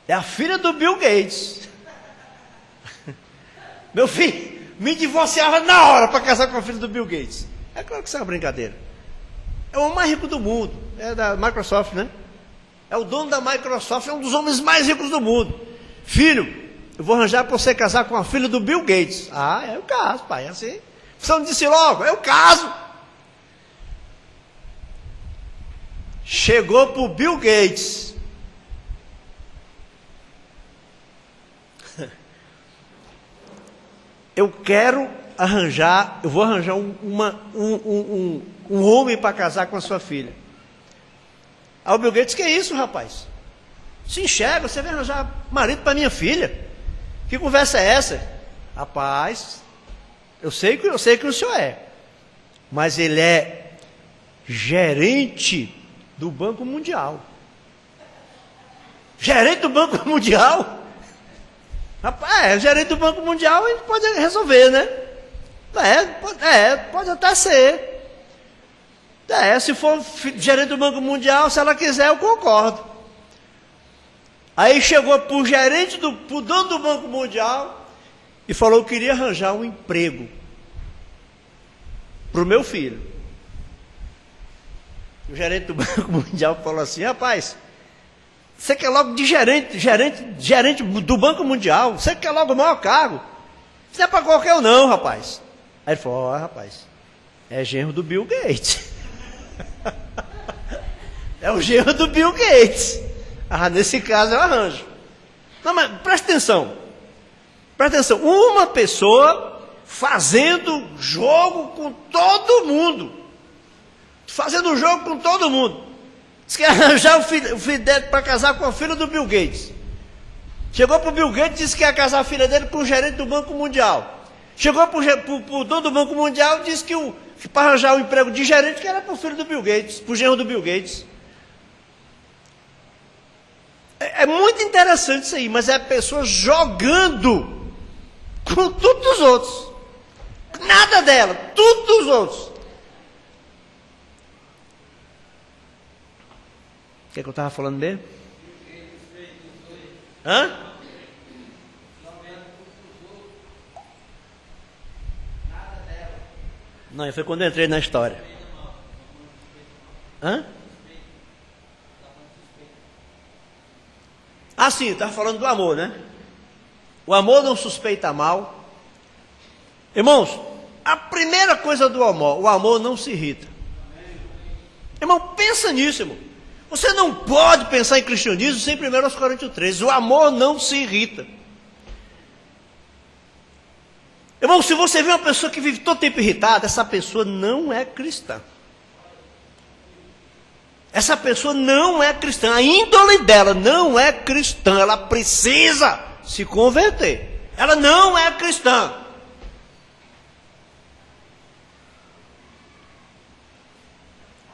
É a filha do Bill Gates. Meu filho, me divorciava na hora para casar com a filha do Bill Gates. É claro que isso é uma brincadeira. É o homem mais rico do mundo. É da Microsoft, né? É o dono da Microsoft, é um dos homens mais ricos do mundo. Filho, eu vou arranjar para você casar com a filha do Bill Gates. Ah, é o caso, pai, é assim. Você não disse logo, é o caso. Chegou para o Bill Gates. Eu vou arranjar um homem para casar com a sua filha. Aí o Bill Gates: que é isso, rapaz? Se enxerga, você vai arranjar marido para minha filha? Que conversa é essa? Rapaz, eu sei que o senhor é, mas ele é gerente do Banco Mundial. Gerente do Banco Mundial? Rapaz, gerente do Banco Mundial, a gente pode resolver, né? Pode até ser. Se for gerente do Banco Mundial, se ela quiser, eu concordo. Aí chegou para o gerente, para o dono do Banco Mundial, e falou que queria arranjar um emprego para o meu filho. O gerente do Banco Mundial falou assim: rapaz, você quer logo de gerente do Banco Mundial? Você quer logo o maior cargo? Isso não é para qualquer um não, rapaz. Aí ele falou: rapaz, é genro do Bill Gates. É o genro do Bill Gates. Nesse caso eu arranjo. Não, mas presta atenção. Uma pessoa fazendo jogo com todo mundo. Diz que ia arranjar o filho dele para casar com a filha do Bill Gates. Chegou para o Bill Gates e disse que ia casar a filha dele com o gerente do Banco Mundial. Chegou para o dono do Banco Mundial e disse que para arranjar o emprego de gerente, que era para o filho do Bill Gates, para o genro do Bill Gates. É muito interessante isso aí, mas é a pessoa jogando com tudo dos outros. Nada dela, tudo dos outros. O que é que eu estava falando mesmo? Hã? Não, foi quando eu entrei na história. Hã? Sim, estava falando do amor, né? O amor não suspeita mal. Irmãos, a primeira coisa do amor, o amor não se irrita. Irmão, pensa nisso, irmão. Você não pode pensar em cristianismo sem 1 Coríntios 13. O amor não se irrita. Irmão, se você vê uma pessoa que vive todo tempo irritada, essa pessoa não é cristã. Essa pessoa não é cristã. A índole dela não é cristã. Ela precisa se converter. Ela não é cristã.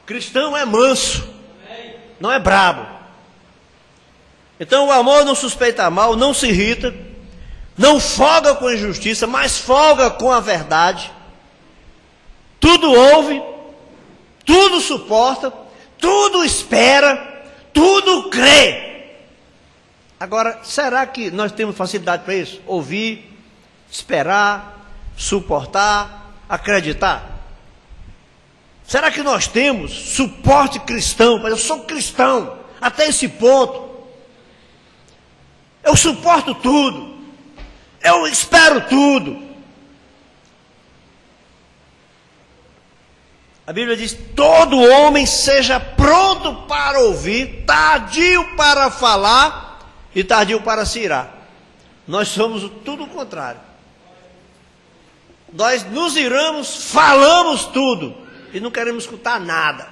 Cristão é manso, não é brabo. Então o amor não suspeita mal, não se irrita, não folga com a injustiça, mas folga com a verdade. Tudo ouve, tudo suporta, tudo espera, tudo crê. Agora, será que nós temos facilidade para isso? Ouvir, esperar, suportar, acreditar? Será que nós temos suporte cristão? Eu sou cristão até esse ponto. Eu suporto tudo. Eu espero tudo. A Bíblia diz: todo homem seja pronto para ouvir, tardio para falar e tardio para se irar. Nós somos tudo o contrário. Nós nos iramos, falamos tudo e não queremos escutar nada.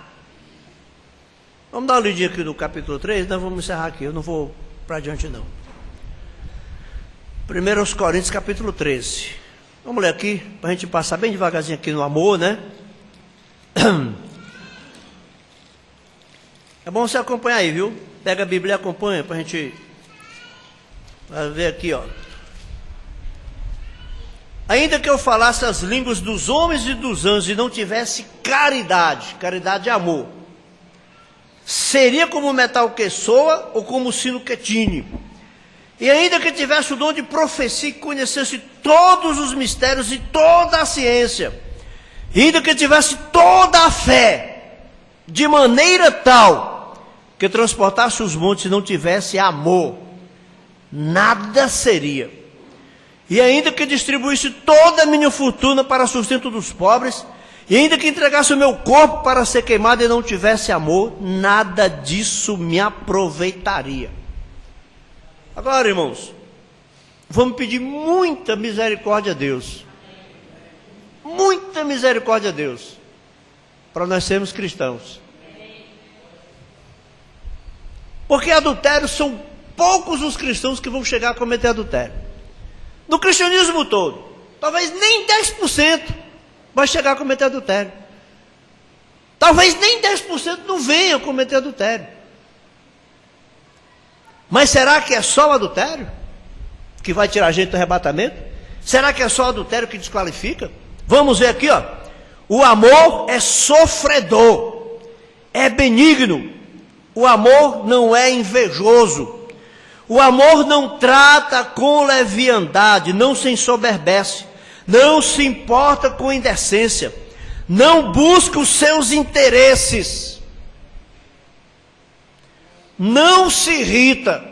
Vamos dar uma lidinha aqui no capítulo 3, nós vamos encerrar aqui, eu não vou para adiante não. 1 Coríntios capítulo 13. Vamos ler aqui, para a gente passar bem devagarzinho aqui no amor, né? É bom você acompanhar aí, viu? Pega a Bíblia e acompanha para a gente ver aqui, ó. Ainda que eu falasse as línguas dos homens e dos anjos e não tivesse caridade, caridade é amor, seria como o metal que soa ou como o sino que tine. E ainda que tivesse o dom de profecia e conhecesse todos os mistérios e toda a ciência, e ainda que tivesse toda a fé, de maneira tal que transportasse os montes e não tivesse amor, nada seria. E ainda que distribuísse toda a minha fortuna para sustento dos pobres, e ainda que entregasse o meu corpo para ser queimado e não tivesse amor, nada disso me aproveitaria. Agora, irmãos, vamos pedir muita misericórdia a Deus. Muita misericórdia a Deus, para nós sermos cristãos. Porque adultério, são poucos os cristãos que vão chegar a cometer adultério. No cristianismo todo, talvez nem 10% vai chegar a cometer adultério. Talvez nem 10% não venha a cometer adultério. Mas será que é só o adultério que vai tirar a gente do arrebatamento? Será que é só o adultério que desqualifica? Vamos ver aqui, ó. O amor é sofredor, é benigno. O amor não é invejoso. O amor não trata com leviandade, não se ensoberbece, não se importa com indecência, não busca os seus interesses, não se irrita,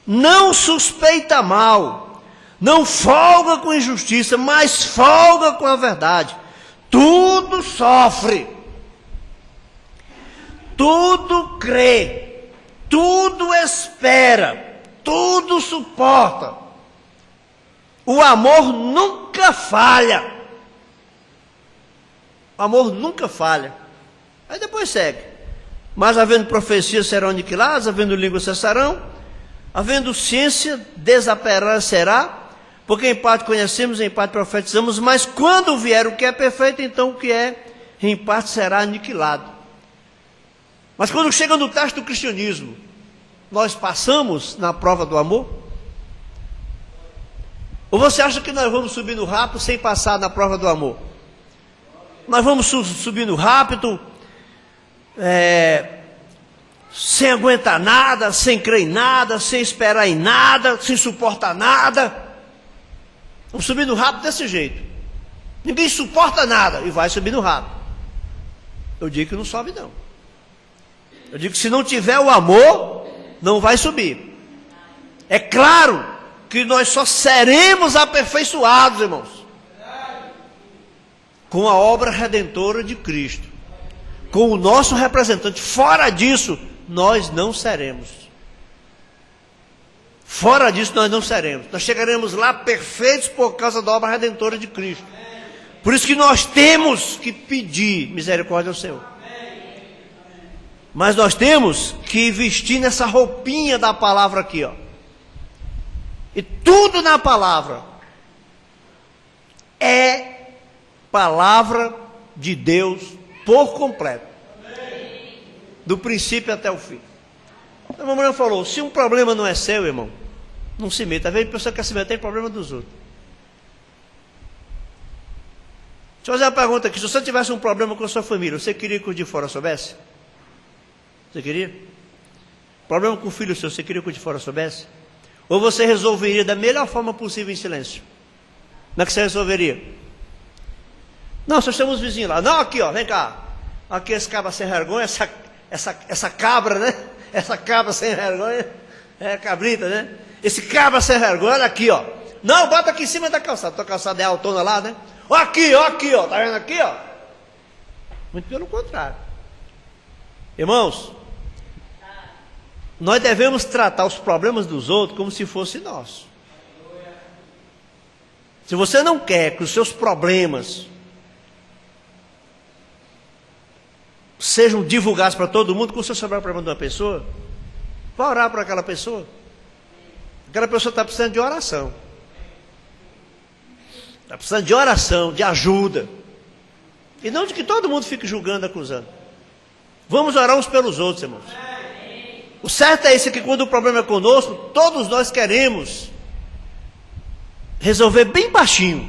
não suspeita mal, não folga com injustiça, mas folga com a verdade. Tudo sofre, tudo crê, tudo espera, tudo suporta. O amor nunca falha. O amor nunca falha. Aí depois segue. Mas havendo profecias serão aniquiladas, havendo línguas cessarão, havendo ciência desaparecerá, porque em parte conhecemos, em parte profetizamos, mas quando vier o que é perfeito, então o que é em parte será aniquilado. Mas quando chega no teste do cristianismo, nós passamos na prova do amor? Ou você acha que nós vamos subir no rápido sem passar na prova do amor? Nós vamos subindo rápido, sem aguentar nada, sem crer em nada, sem esperar em nada, sem suportar nada. Vamos subindo rápido desse jeito. Ninguém suporta nada e vai subindo rápido. Eu digo que não sobe não. Eu digo que se não tiver o amor, não vai subir. É claro que nós só seremos aperfeiçoados, irmãos, com a obra redentora de Cristo, com o nosso representante. Fora disso, nós não seremos. Fora disso, nós não seremos. Nós chegaremos lá perfeitos por causa da obra redentora de Cristo. Por isso que nós temos que pedir misericórdia ao Senhor. Mas nós temos que vestir nessa roupinha da palavra aqui, ó. E tudo na palavra é palavra de Deus por completo, do princípio até o fim. A mamãe falou: se um problema não é seu, irmão, não se meta. Às vezes a pessoa quer se meter em problema dos outros. eu fazer uma pergunta aqui. Se você tivesse um problema com a sua família, você queria que os de fora soubesse? Você queria? Problema com o filho seu, você queria que os de fora soubesse? Ou você resolveria da melhor forma possível em silêncio? Como é que você resolveria? Não, nós temos vizinhos lá. Não, aqui ó, vem cá. Aqui esse cabra sem vergonha, essa cabra, né? Essa cabra sem vergonha. É cabrita, né? Esse cabra sem vergonha, olha aqui ó. Não, bota aqui em cima da calçada. Tua calçada é altona lá, né? Ó aqui, ó. Tá vendo aqui, ó? Muito pelo contrário. Irmãos, nós devemos tratar os problemas dos outros como se fosse nosso. Se você não quer que os seus problemas sejam divulgados para todo mundo, quando você souber o problema de uma pessoa, vá orar por aquela pessoa. Aquela pessoa está precisando de oração. Está precisando de oração, de ajuda. E não de que todo mundo fique julgando, acusando. Vamos orar uns pelos outros, irmãos. O certo é esse, que quando o problema é conosco, todos nós queremos resolver bem baixinho.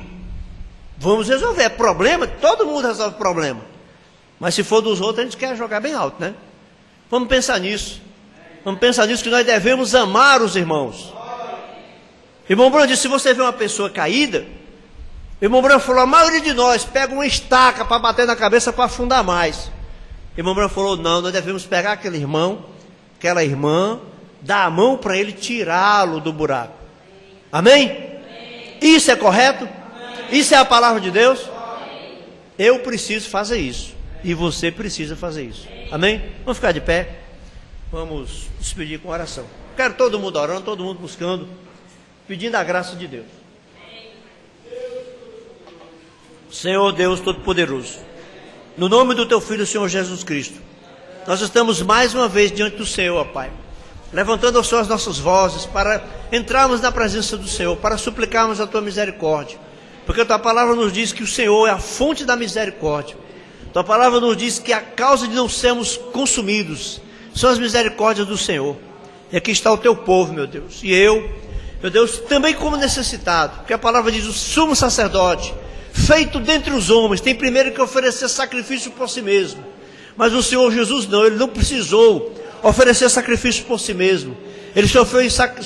Vamos resolver. É problema, todo mundo resolve problema. Mas se for dos outros, a gente quer jogar bem alto, né? Vamos pensar nisso. Vamos pensar nisso, que nós devemos amar os irmãos. Irmão Bruno disse, se você vê uma pessoa caída, irmão Bruno falou, a maioria de nós pega uma estaca para bater na cabeça para afundar mais. Irmão Bruno falou, não, nós devemos pegar aquele irmão, aquela irmã, dar a mão para ele tirá-lo do buraco. Amém? Isso é correto? Isso é a palavra de Deus? Eu preciso fazer isso. E você precisa fazer isso. Amém? Vamos ficar de pé. Vamos despedir com oração. Quero todo mundo orando, todo mundo buscando, pedindo a graça de Deus. Senhor Deus Todo-Poderoso, no nome do Teu Filho, Senhor Jesus Cristo, nós estamos mais uma vez diante do Senhor, ó Pai, levantando ao Senhor as nossas vozes para entrarmos na presença do Senhor, para suplicarmos a Tua misericórdia, porque a Tua palavra nos diz que o Senhor é a fonte da misericórdia. Tua palavra nos diz que a causa de não sermos consumidos são as misericórdias do Senhor. E aqui está o Teu povo, meu Deus. E eu, meu Deus, também como necessitado, porque a palavra diz, o sumo sacerdote, feito dentre os homens, tem primeiro que oferecer sacrifício por si mesmo. Mas o Senhor Jesus não, Ele não precisou oferecer sacrifício por si mesmo. Ele se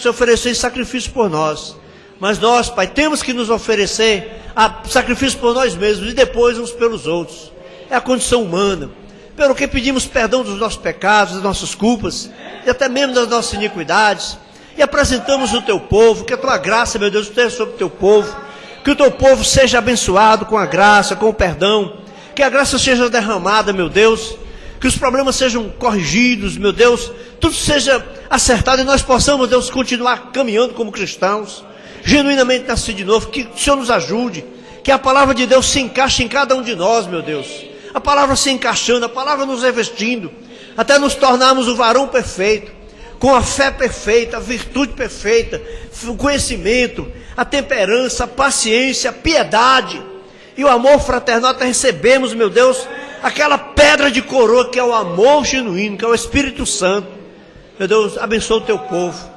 ofereceu em sacrifício por nós. Mas nós, Pai, temos que nos oferecer a sacrifício por nós mesmos e depois uns pelos outros. É a condição humana. Pelo que pedimos perdão dos nossos pecados, das nossas culpas e até mesmo das nossas iniquidades. E apresentamos o Teu povo, que a Tua graça, meu Deus, esteja sobre o Teu povo. Que o Teu povo seja abençoado com a graça, com o perdão. Que a graça seja derramada, meu Deus. Que os problemas sejam corrigidos, meu Deus. Tudo seja acertado e nós possamos, Deus, continuar caminhando como cristãos. Genuinamente nascidos de novo. Que o Senhor nos ajude. Que a palavra de Deus se encaixe em cada um de nós, meu Deus. A palavra se encaixando, a palavra nos revestindo. Até nos tornarmos o varão perfeito. Com a fé perfeita, a virtude perfeita, o conhecimento, a temperança, a paciência, a piedade e o amor fraternal. Até recebemos, meu Deus, aquela pedra de coroa que é o amor genuíno, que é o Espírito Santo. Meu Deus, abençoa o Teu povo.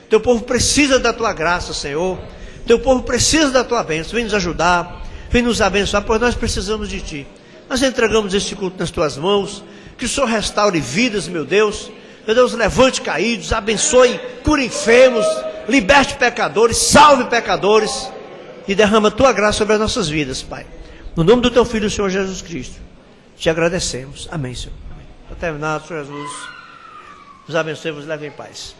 Teu povo precisa da Tua graça, Senhor. Teu povo precisa da Tua bênção. Vem nos ajudar, vem nos abençoar, pois nós precisamos de Ti. Nós entregamos este culto nas Tuas mãos. Que o Senhor restaure vidas, meu Deus. Meu Deus, levante caídos, abençoe, cure enfermos, liberte pecadores, salve pecadores e derrama a Tua graça sobre as nossas vidas, Pai. No nome do Teu Filho, o Senhor Jesus Cristo, te agradecemos. Amém, Senhor. Para terminar, Senhor Jesus, nos abençoe e vos leve em paz.